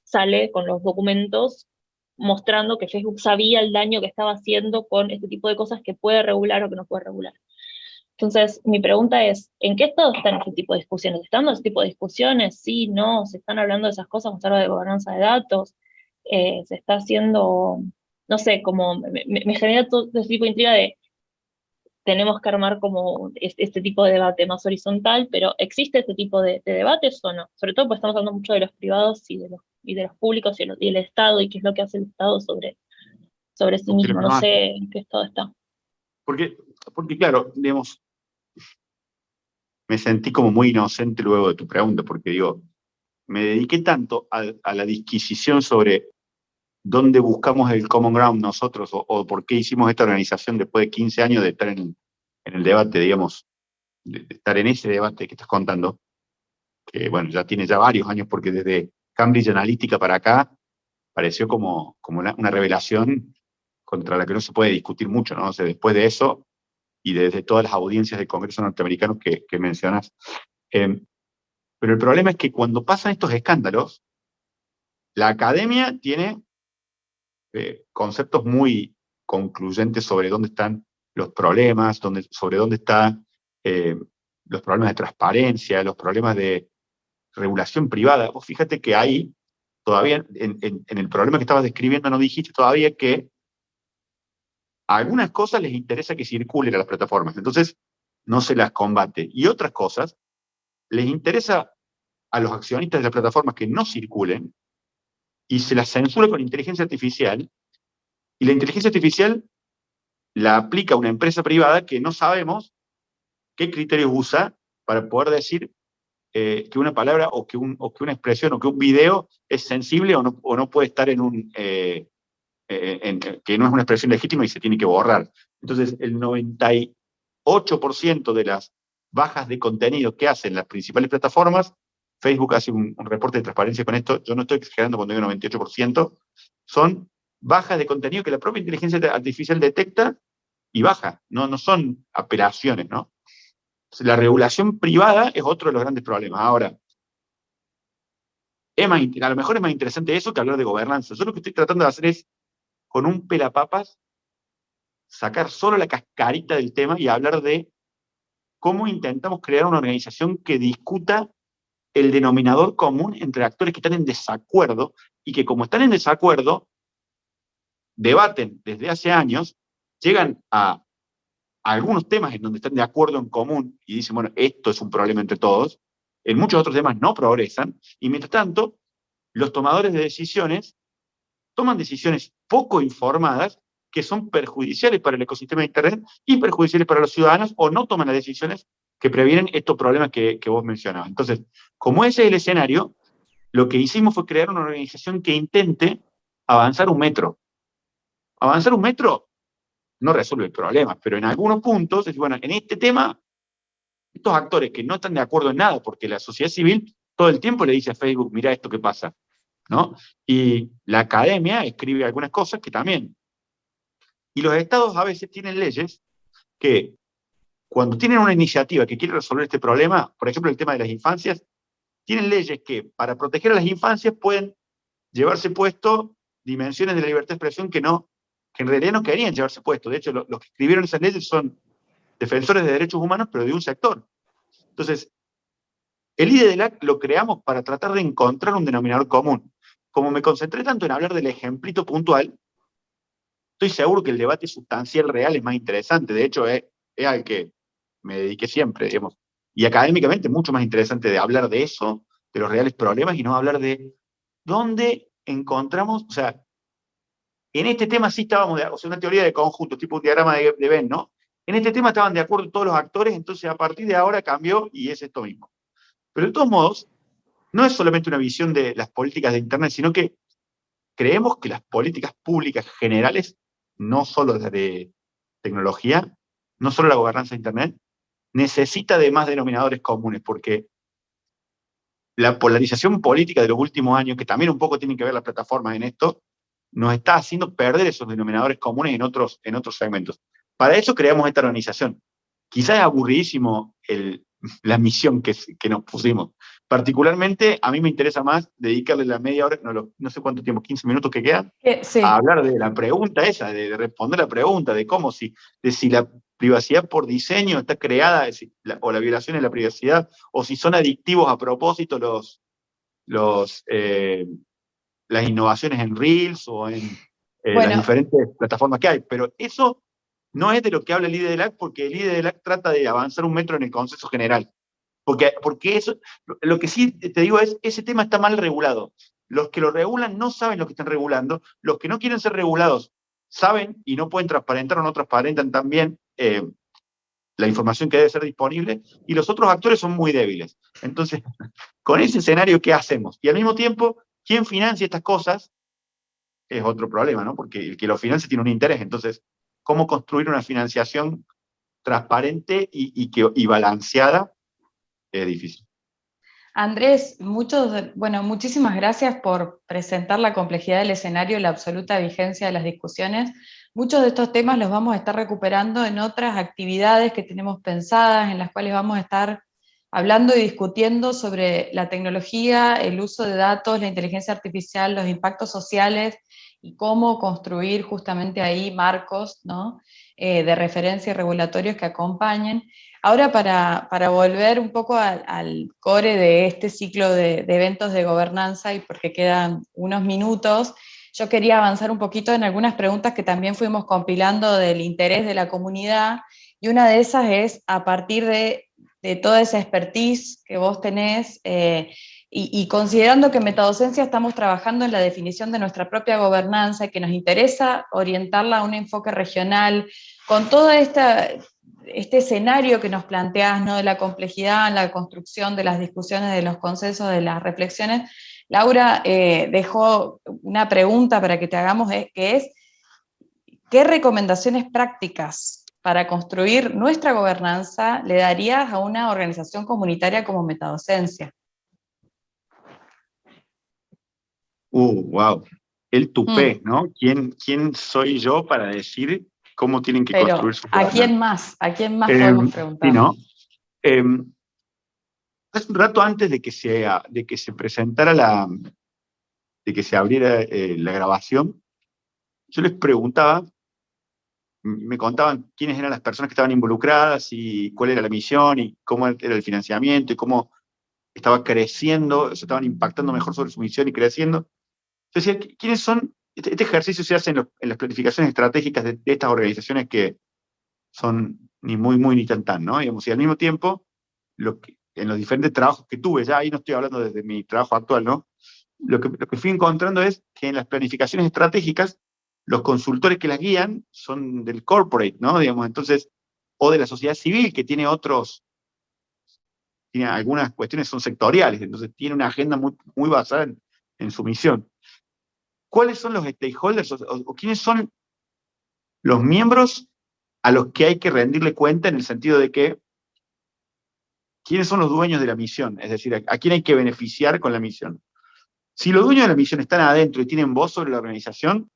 sale con los documentos mostrando que Facebook sabía el daño que estaba haciendo con este tipo de cosas que puede regular o que no puede regular. Entonces, mi pregunta es, ¿en qué estado están este tipo de discusiones? ¿Están ese tipo de discusiones? Sí, no, se están hablando de esas cosas, se habla de gobernanza de datos, se está haciendo, no sé, como me genera todo ese tipo de intriga de tenemos que armar como este tipo de debate más horizontal, pero ¿existe este tipo de debates o no? Sobre todo porque estamos hablando mucho de los privados y de los públicos y el Estado y qué es lo que hace el Estado sobre sí mismo. No sé en qué estado está. Porque claro, digamos, me sentí como muy inocente luego de tu pregunta, porque digo, me dediqué tanto a la disquisición sobre dónde buscamos el common ground nosotros, o por qué hicimos esta organización después de 15 años de estar en el debate, digamos, de estar en ese debate que estás contando, que bueno, ya tiene ya varios años, porque desde Cambridge Analytica para acá pareció como una revelación contra la que no se puede discutir mucho, ¿no? O sea, después de eso, y desde todas las audiencias del Congreso norteamericano que mencionas. Pero el problema es que cuando pasan estos escándalos, la academia tiene conceptos muy concluyentes sobre dónde están los problemas, sobre dónde están los problemas de transparencia, los problemas de regulación privada. Vos fíjate que ahí, todavía, en el problema que estabas describiendo, no dijiste todavía que a algunas cosas les interesa que circulen a las plataformas, entonces no se las combate. Y otras cosas les interesa a los accionistas de las plataformas que no circulen y se las censura con inteligencia artificial, y la inteligencia artificial la aplica una empresa privada que no sabemos qué criterios usa para poder decir que una palabra o que una expresión o que un video es sensible o no puede estar en un... que no es una expresión legítima y se tiene que borrar. Entonces, el 98% de las bajas de contenido que hacen las principales plataformas, Facebook hace un reporte de transparencia con esto, yo no estoy exagerando cuando digo 98%, son bajas de contenido que la propia inteligencia artificial detecta y baja, no son apelaciones, ¿no? La regulación privada es otro de los grandes problemas. Ahora, a lo mejor es más interesante eso que hablar de gobernanza. Yo lo que estoy tratando de hacer es, con un pelapapas, sacar solo la cascarita del tema y hablar de cómo intentamos crear una organización que discuta el denominador común entre actores que están en desacuerdo y que, como están en desacuerdo, debaten desde hace años, llegan a algunos temas en donde están de acuerdo en común y dicen, bueno, esto es un problema entre todos. En muchos otros temas no progresan, y mientras tanto, los tomadores de decisiones toman decisiones poco informadas que son perjudiciales para el ecosistema de Internet y perjudiciales para los ciudadanos, o no toman las decisiones que previenen estos problemas que vos mencionabas. Entonces, como ese es el escenario, lo que hicimos fue crear una organización que intente avanzar 1 metro. Avanzar 1 metro no resuelve el problema, pero en algunos puntos, es bueno, en este tema, estos actores que no están de acuerdo en nada, porque la sociedad civil todo el tiempo le dice a Facebook, mira esto que pasa, ¿no? Y la academia escribe algunas cosas que también. Y los estados a veces tienen leyes que, cuando tienen una iniciativa que quiere resolver este problema, por ejemplo el tema de las infancias, tienen leyes que para proteger a las infancias pueden llevarse puesto dimensiones de la libertad de expresión que en realidad no querían llevarse puesto. De hecho, los que escribieron esas leyes son defensores de derechos humanos, pero de un sector. Entonces, el IDELAC lo creamos para tratar de encontrar un denominador común. Como me concentré tanto en hablar del ejemplito puntual, estoy seguro que el debate sustancial real es más interesante. De hecho, es al que me dediqué siempre, digamos. Y académicamente es mucho más interesante de hablar de eso, de los reales problemas, y no hablar de dónde encontramos, o sea, en este tema sí estábamos, o sea, una teoría de conjunto, tipo un diagrama de Venn, ¿no? En este tema estaban de acuerdo todos los actores, entonces a partir de ahora cambió y es esto mismo. Pero de todos modos, no es solamente una visión de las políticas de Internet, sino que creemos que las políticas públicas generales, no solo las de tecnología, no solo la gobernanza de Internet, necesita de más denominadores comunes, porque la polarización política de los últimos años, que también un poco tienen que ver las plataformas en esto, nos está haciendo perder esos denominadores comunes en otros segmentos. Para eso creamos esta organización. Quizás es aburridísimo la misión que nos pusimos. Particularmente, a mí me interesa más dedicarle la media hora, no sé cuánto tiempo, 15 minutos que quedan, Sí. a hablar de la pregunta esa, de responder la pregunta, de cómo, de si la privacidad por diseño está creada, o la violación de la privacidad, o si son adictivos a propósito las innovaciones en Reels o en las diferentes plataformas que hay. Pero eso no es de lo que habla el IDELAC, porque el IDELAC trata de avanzar 1 metro en el consenso general. Porque eso, lo que sí te digo es, ese tema está mal regulado. Los que lo regulan no saben lo que están regulando, los que no quieren ser regulados saben y no pueden transparentar o no transparentan también la información que debe ser disponible, y los otros actores son muy débiles. Entonces, con ese escenario, ¿qué hacemos? Y al mismo tiempo, ¿quién financia estas cosas? Es otro problema, ¿no? Porque el que lo financia tiene un interés. Entonces, ¿cómo construir una financiación transparente y balanceada? Es difícil. Andrés, muchísimas gracias por presentar la complejidad del escenario y la absoluta vigencia de las discusiones. Muchos de estos temas los vamos a estar recuperando en otras actividades que tenemos pensadas, en las cuales vamos a estar hablando y discutiendo sobre la tecnología, el uso de datos, la inteligencia artificial, los impactos sociales y cómo construir justamente ahí marcos, ¿no? De referencia y regulatorios que acompañen. Ahora, para volver un poco al core de este ciclo de eventos de gobernanza, y porque quedan unos minutos, yo quería avanzar un poquito en algunas preguntas que también fuimos compilando del interés de la comunidad, y una de esas es, a partir de toda esa expertise que vos tenés, y considerando que en Metadocencia estamos trabajando en la definición de nuestra propia gobernanza, y que nos interesa orientarla a un enfoque regional, con toda este escenario que nos planteás, ¿no? De la complejidad en la construcción de las discusiones, de los consensos, de las reflexiones, Laura dejó una pregunta para que te hagamos, que es, ¿qué recomendaciones prácticas para construir nuestra gobernanza le darías a una organización comunitaria como Metadocencia? Wow. El tupé, ¿no? ¿Quién soy yo para decir cómo tienen que construir su gobernanza? ¿A quién más podemos preguntar? Sí, ¿no? Hace un rato antes de que se presentara de que se abriera la grabación, yo les preguntaba, me contaban quiénes eran las personas que estaban involucradas y cuál era la misión y cómo era el financiamiento y cómo estaba creciendo, estaban impactando mejor sobre su misión y creciendo. Yo decía, ¿quiénes son? Este ejercicio se hace en las planificaciones estratégicas de estas organizaciones que son ni muy, muy, ni tan, ¿no? Digamos, y al mismo tiempo, en los diferentes trabajos que tuve, ya ahí no estoy hablando desde mi trabajo actual, ¿no? Lo que fui encontrando es que en las planificaciones estratégicas, los consultores que las guían son del corporate, ¿no? Digamos, entonces, o de la sociedad civil, que tiene otros algunas cuestiones son sectoriales, entonces tiene una agenda muy basada en su misión. ¿Cuáles son los stakeholders o quiénes son los miembros a los que hay que rendirle cuenta en el sentido de que quiénes son los dueños de la misión? Es decir, a quién hay que beneficiar con la misión. Si los dueños de la misión están adentro y tienen voz sobre la organización,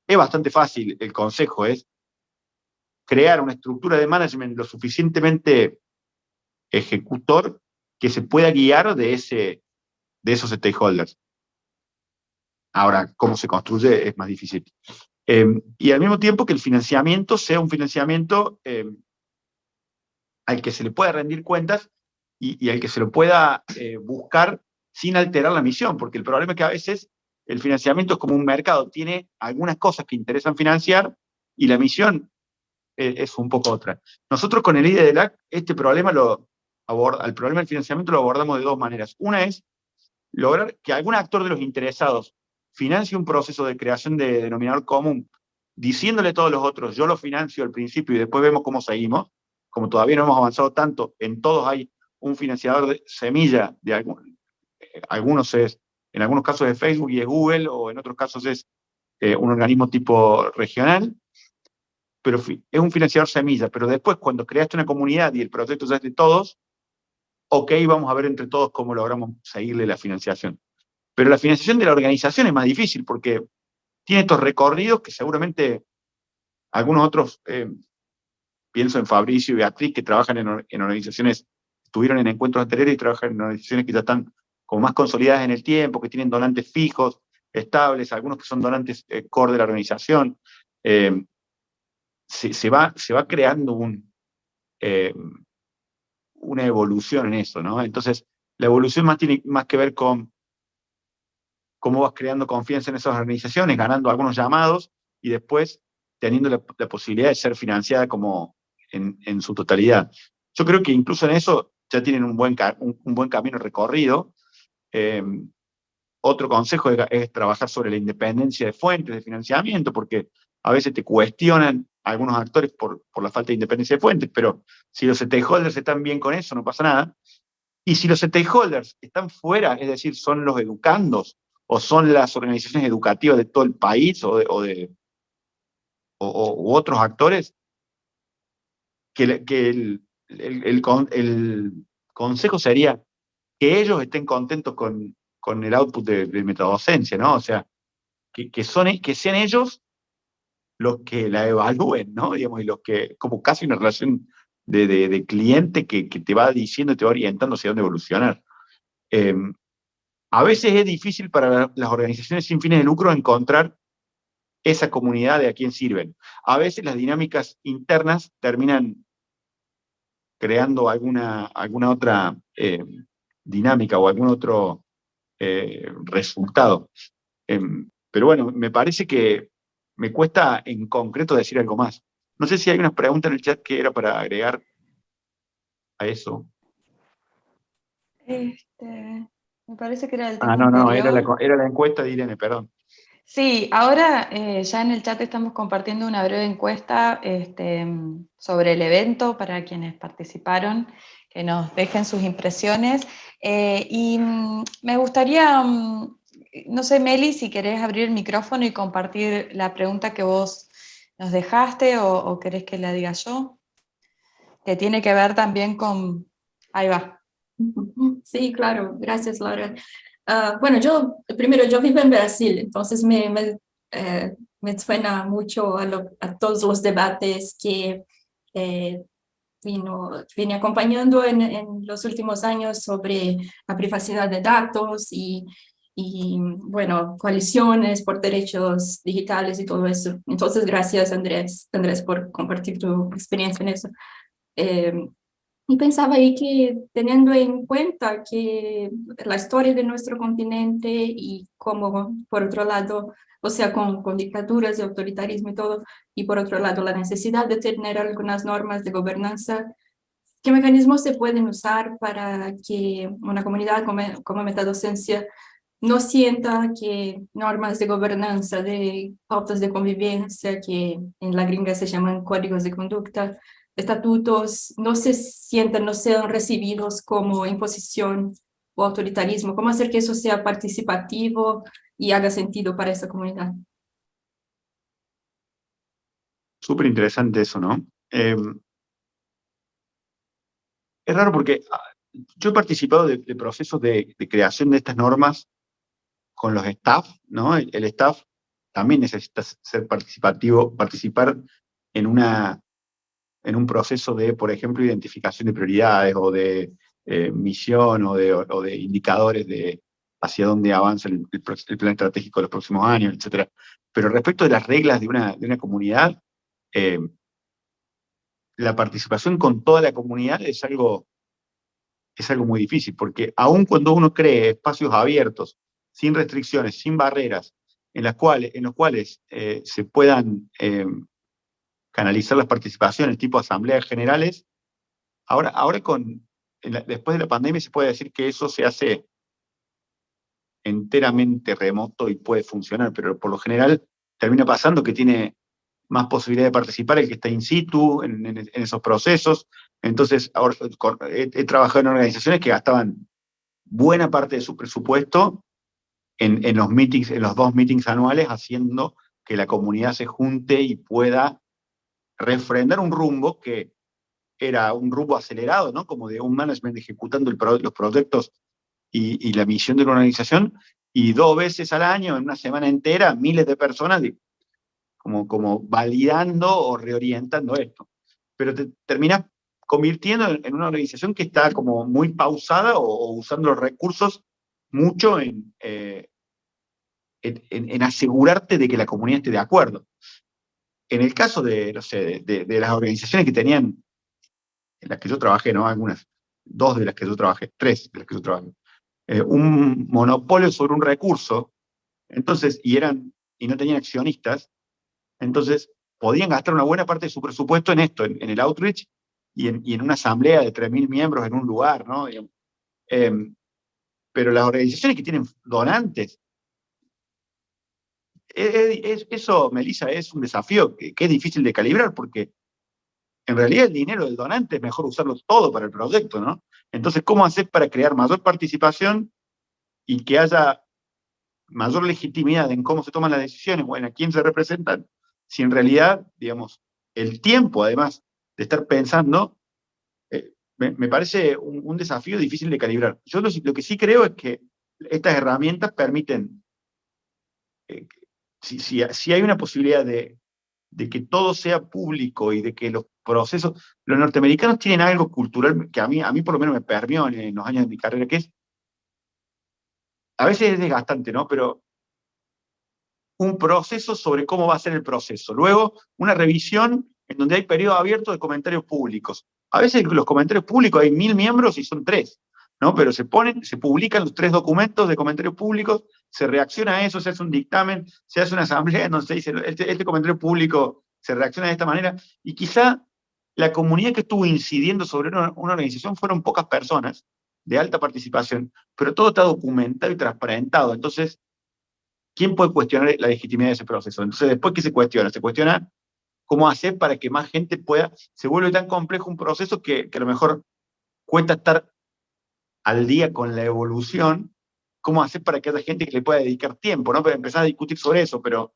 es bastante fácil. El consejo es crear una estructura de management lo suficientemente ejecutor que se pueda guiar de esos stakeholders. Ahora, cómo se construye es más difícil. Y al mismo tiempo que el financiamiento sea un financiamiento al que se le pueda rendir cuentas y al que se lo pueda buscar sin alterar la misión, porque el problema es que a veces el financiamiento es como un mercado, tiene algunas cosas que interesan financiar y la misión es un poco otra. Nosotros con el IDELAC este problema el problema del financiamiento lo abordamos de dos maneras. Una es lograr que algún actor de los interesados financie un proceso de creación de denominador común, diciéndole a todos los otros, yo lo financio al principio y después vemos cómo seguimos. Como todavía no hemos avanzado tanto, en todos hay un financiador de semilla, en algunos casos es Facebook y es Google, o en otros casos es un organismo tipo regional, pero es un financiador semilla. Pero después, cuando creaste una comunidad y el proyecto ya es de todos, ok, vamos a ver entre todos cómo logramos seguirle la financiación. Pero la financiación de la organización es más difícil, porque tiene estos recorridos que seguramente algunos otros, pienso en Fabricio y Beatriz, que trabajan en organizaciones, estuvieron en encuentros anteriores y trabajan en organizaciones que ya están como más consolidadas en el tiempo, que tienen donantes fijos, estables, algunos que son donantes core de la organización. Se va creando una evolución en eso, ¿no? Entonces, la evolución tiene más que ver con cómo vas creando confianza en esas organizaciones, ganando algunos llamados y después teniendo la posibilidad de ser financiada como en su totalidad. Yo creo que incluso en eso ya tienen un buen camino recorrido. Otro consejo es trabajar sobre la independencia de fuentes de financiamiento, porque a veces te cuestionan algunos actores por la falta de independencia de fuentes, pero si los stakeholders están bien con eso, no pasa nada. Y si los stakeholders están fuera, es decir, son los educandos, o son las organizaciones educativas de todo el país, u otros actores, que el consejo sería que ellos estén contentos con el output de metadocencia, ¿no? O sea, que sean ellos los que la evalúen, ¿no? Digamos, y los que, como casi una relación de cliente que te va diciendo y te va orientando hacia dónde evolucionar. A veces es difícil para las organizaciones sin fines de lucro encontrar esa comunidad de a quién sirven. A veces las dinámicas internas terminan creando alguna otra dinámica o algún otro resultado. Pero bueno, me parece que me cuesta en concreto decir algo más. No sé si hay unas preguntas en el chat que era para agregar a eso. Me parece que era el tema no, anterior. era la encuesta de Irene, perdón. Sí, ahora ya en el chat estamos compartiendo una breve encuesta sobre el evento para quienes participaron, que nos dejen sus impresiones. Y me gustaría, no sé, Meli, si querés abrir el micrófono y compartir la pregunta que vos nos dejaste o querés que la diga yo, que tiene que ver también con... Ahí va. Sí, claro, gracias, Laura. Bueno, yo vivo en Brasil, entonces me suena mucho a todos los debates que vine acompañando en los últimos años sobre la privacidad de datos y bueno, coaliciones por derechos digitales y todo eso. Entonces, gracias, Andrés, por compartir tu experiencia en eso. Y pensaba ahí que teniendo en cuenta que la historia de nuestro continente y como por otro lado, o sea, con dictaduras y autoritarismo y todo, y por otro lado la necesidad de tener algunas normas de gobernanza, ¿qué mecanismos se pueden usar para que una comunidad como Metadocencia no sienta que normas de gobernanza, de pautas de convivencia, que en la gringa se llaman códigos de conducta, estatutos no se sientan, no sean recibidos como imposición o autoritarismo? ¿Cómo hacer que eso sea participativo y haga sentido para esa comunidad? Súper interesante eso, ¿no? Es raro porque yo he participado de procesos de creación de estas normas con los staff, ¿no? El staff también necesita ser participativo, participar en un proceso de, por ejemplo, identificación de prioridades o de misión o de indicadores de hacia dónde avanza el plan estratégico de los próximos años, etc. Pero respecto de las reglas de una comunidad, la participación con toda la comunidad es algo muy difícil, porque aun cuando uno cree espacios abiertos, sin restricciones, sin barreras, en los cuales se puedan canalizar las participaciones tipo asambleas generales, ahora después de la pandemia se puede decir que eso se hace enteramente remoto y puede funcionar, pero por lo general termina pasando que tiene más posibilidad de participar el que está in situ en esos procesos. Entonces, ahora he trabajado en organizaciones que gastaban buena parte de su presupuesto en los meetings, en los 2 meetings anuales, haciendo que la comunidad se junte y pueda refrendar un rumbo que era un rumbo acelerado, ¿no? Como de un management ejecutando los proyectos y la misión de la organización, y 2 veces al año, en una semana entera, miles de personas como validando o reorientando esto. Pero te terminas convirtiendo en una organización que está como muy pausada o usando los recursos mucho en asegurarte de que la comunidad esté de acuerdo. En el caso de, no sé, de las organizaciones que tenían, en las que yo trabajé, ¿no? Algunas, 2 de las que yo trabajé, 3 de las que yo trabajé, un monopolio sobre un recurso, entonces, y no tenían accionistas, entonces podían gastar una buena parte de su presupuesto en esto, en el outreach y en una asamblea de 3.000 miembros en un lugar, ¿no? Pero las organizaciones que tienen donantes, eso, Melissa, es un desafío que es difícil de calibrar, porque en realidad el dinero del donante es mejor usarlo todo para el proyecto, ¿no? Entonces, ¿cómo hacer para crear mayor participación y que haya mayor legitimidad en cómo se toman las decisiones o en a quién se representan, si en realidad, digamos, el tiempo, además de estar pensando, me parece un desafío difícil de calibrar. Yo lo que sí creo es que estas herramientas permiten, si hay una posibilidad de que todo sea público y de que los procesos, los norteamericanos tienen algo cultural que a mí por lo menos me permeó en los años de mi carrera, que es, a veces es desgastante, ¿no? Pero un proceso sobre cómo va a ser el proceso. Luego, una revisión en donde hay periodo abierto de comentarios públicos. A veces los comentarios públicos hay 1.000 miembros y son 3, ¿no? Pero se publican los 3 documentos de comentarios públicos, se reacciona a eso, se hace un dictamen, se hace una asamblea donde se dice, este comentario público se reacciona de esta manera, y quizá la comunidad que estuvo incidiendo sobre una organización fueron pocas personas de alta participación, pero todo está documentado y transparentado. Entonces, ¿quién puede cuestionar la legitimidad de ese proceso? Entonces, después, ¿qué se cuestiona? Se cuestiona cómo hacer para que más gente pueda. Se vuelve tan complejo un proceso que a lo mejor cuesta estar al día con la evolución. ¿Cómo hacer para que haya gente que le pueda dedicar tiempo? ¿No? Pero empezar a discutir sobre eso, pero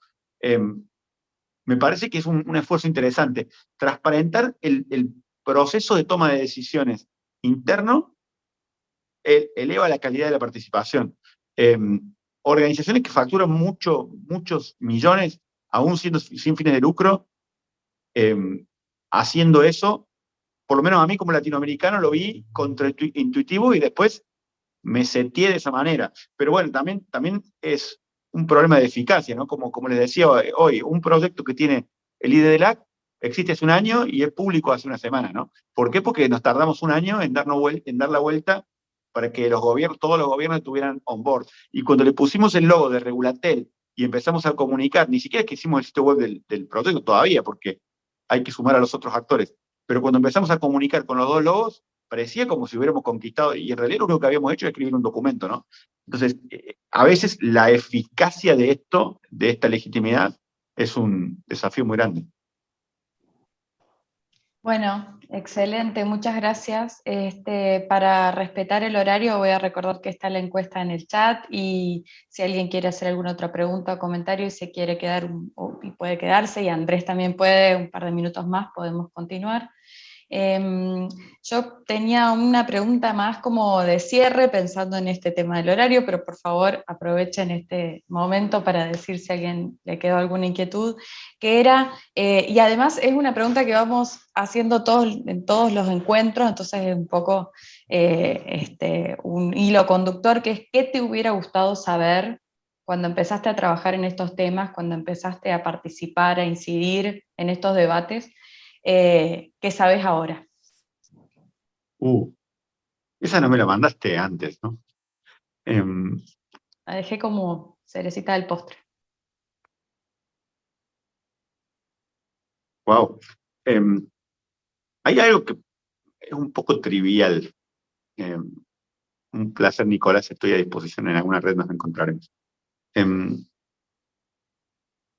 me parece que es un esfuerzo interesante. Transparentar el proceso de toma de decisiones interno eleva la calidad de la participación. Organizaciones que facturan muchos millones, aún siendo sin fines de lucro, haciendo eso, por lo menos a mí como latinoamericano lo vi contraintuitivo y después me sentí de esa manera. Pero bueno, también es un problema de eficacia, ¿no? Como les decía hoy, un proyecto que tiene el IDDLAC existe hace un año y es público hace una semana, ¿no? ¿Por qué? Porque nos tardamos un año en dar la vuelta para que todos los gobiernos estuvieran on board. Y cuando le pusimos el logo de Regulatel y empezamos a comunicar, ni siquiera es que hicimos el sitio web del proyecto todavía, porque hay que sumar a los otros actores, pero cuando empezamos a comunicar con los 2 logos, parecía como si hubiéramos conquistado, y en realidad lo único que habíamos hecho era escribir un documento, ¿no? Entonces, a veces la eficacia de esta legitimidad, es un desafío muy grande. Bueno, excelente, muchas gracias. Para respetar el horario voy a recordar que está la encuesta en el chat, y si alguien quiere hacer alguna otra pregunta o comentario y se quiere quedar, y puede quedarse, y Andrés también puede, un par de minutos más podemos continuar. Yo tenía una pregunta más como de cierre, pensando en este tema del horario, pero por favor aprovechen este momento para decir si a alguien le quedó alguna inquietud, que era, y además es una pregunta que vamos haciendo en todos los encuentros, entonces es un poco un hilo conductor, que es ¿qué te hubiera gustado saber cuando empezaste a trabajar en estos temas, cuando empezaste a participar, a incidir en estos debates? ¿Qué sabes ahora? Esa no me la mandaste antes, ¿no? Em, La dejé como cerecita del postre. wow. Hay algo que es un poco trivial. Un placer, Nicolás, estoy a disposición, en alguna red nos encontraremos. En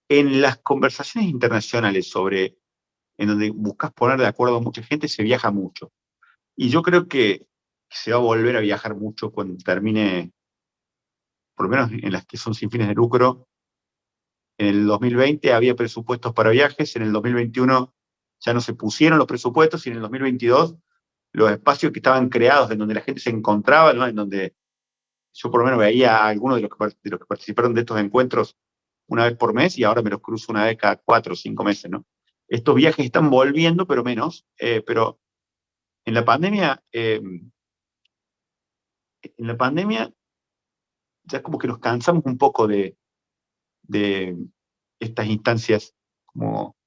las conversaciones internacionales en donde buscas poner de acuerdo a mucha gente, se viaja mucho. Y yo creo que se va a volver a viajar mucho cuando termine, por lo menos en las que son sin fines de lucro. En el 2020 había presupuestos para viajes, en el 2021 ya no se pusieron los presupuestos, y en el 2022 los espacios que estaban creados, en donde la gente se encontraba, ¿no? En donde yo por lo menos veía a algunos de los que participaron de estos encuentros una vez por mes, y ahora me los cruzo una vez cada 4 o 5 meses, ¿no? Estos viajes están volviendo, pero menos. Pero en la pandemia ya como que nos cansamos un poco de estas instancias como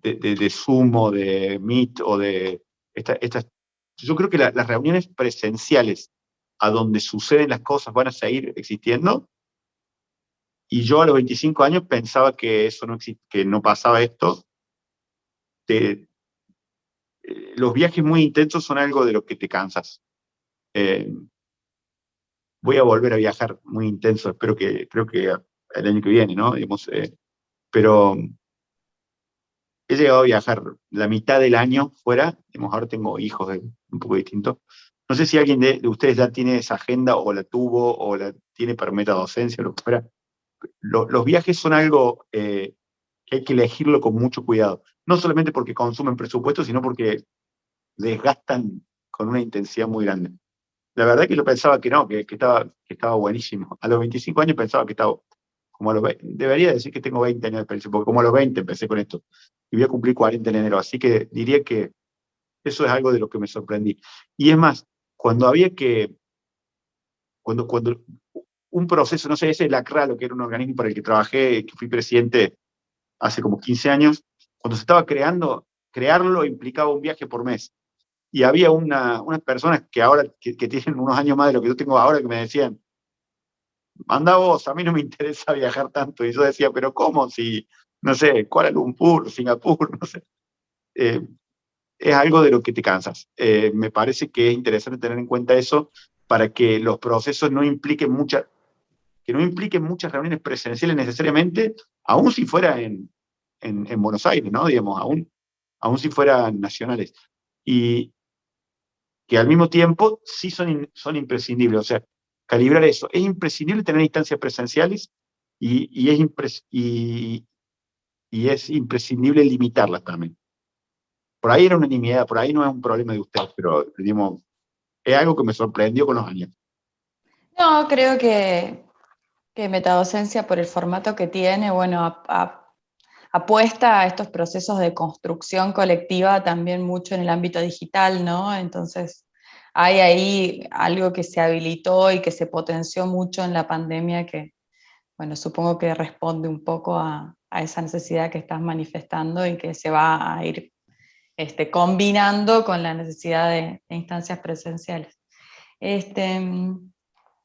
de Zoom o de Meet o de estas. Yo creo que las reuniones presenciales a donde suceden las cosas van a seguir existiendo, y yo a los 25 años pensaba que eso no existía, que no pasaba esto. Los viajes muy intensos son algo de lo que te cansas. Voy a volver a viajar muy intenso, creo que el año que viene, ¿no? Digamos, pero he llegado a viajar la mitad del año fuera, digamos, ahora tengo hijos un poco distintos. No sé si alguien de ustedes ya tiene esa agenda, o la tuvo, o la tiene para metadocencia, o lo que fuera. Los viajes son algo que hay que elegirlo con mucho cuidado. No solamente porque consumen presupuesto, sino porque desgastan con una intensidad muy grande. La verdad que yo pensaba que no, que estaba buenísimo. A los 25 años pensaba que estaba, como a los 20, debería decir que tengo 20 años de experiencia, porque como a los 20 empecé con esto, y voy a cumplir 40 en enero, así que diría que eso es algo de lo que me sorprendí. Y es más, cuando un proceso, no sé, ese es el ACRALO, que era un organismo para el que trabajé, que fui presidente hace como 15 años, cuando se estaba crearlo implicaba un viaje por mes. Y había unas personas que ahora, que tienen unos años más de lo que yo tengo ahora, que me decían, anda vos, a mí no me interesa viajar tanto. Y yo decía, pero ¿cómo? Si, no sé, Kuala Lumpur, Singapur, no sé. Es algo de lo que te cansas. Me parece que es interesante tener en cuenta eso, para que los procesos no impliquen muchas reuniones presenciales necesariamente, aun si fuera en Buenos Aires, ¿no? Digamos, aun si fueran nacionales. Y que al mismo tiempo sí son imprescindibles. O sea, calibrar eso. Es imprescindible tener instancias presenciales, y es imprescindible limitarlas también. Por ahí era unanimidad, por ahí no es un problema de ustedes, pero digamos, es algo que me sorprendió con los años. No, creo que metadocencia, por el formato que tiene, bueno, apuesta a estos procesos de construcción colectiva también mucho en el ámbito digital, ¿no? Entonces, hay ahí algo que se habilitó y que se potenció mucho en la pandemia, que, bueno, supongo que responde un poco a esa necesidad que estás manifestando, y que se va a ir combinando con la necesidad de instancias presenciales.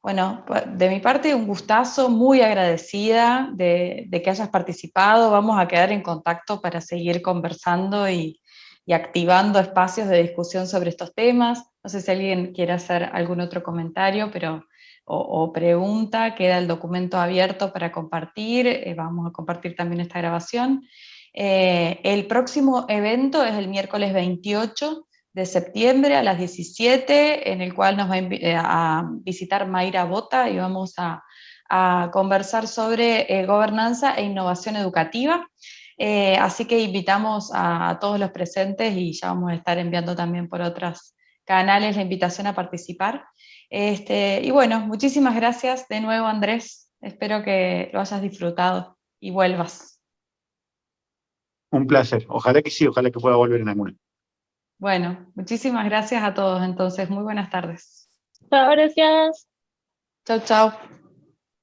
Bueno, de mi parte un gustazo, muy agradecida de que hayas participado. Vamos a quedar en contacto para seguir conversando y activando espacios de discusión sobre estos temas. No sé si alguien quiere hacer algún otro comentario, o pregunta. Queda el documento abierto para compartir. Vamos a compartir también esta grabación. El próximo evento es el miércoles 28 de septiembre a las 17, en el cual nos va a visitar Mayra Bota y vamos a conversar sobre gobernanza e innovación educativa. Así que invitamos a todos los presentes y ya vamos a estar enviando también por otros canales la invitación a participar. Y bueno, muchísimas gracias de nuevo, Andrés. Espero que lo hayas disfrutado y vuelvas. Un placer. Ojalá que sí, ojalá que pueda volver en alguna. Bueno, muchísimas gracias a todos entonces. Muy buenas tardes. Chao, gracias. Chau, chau.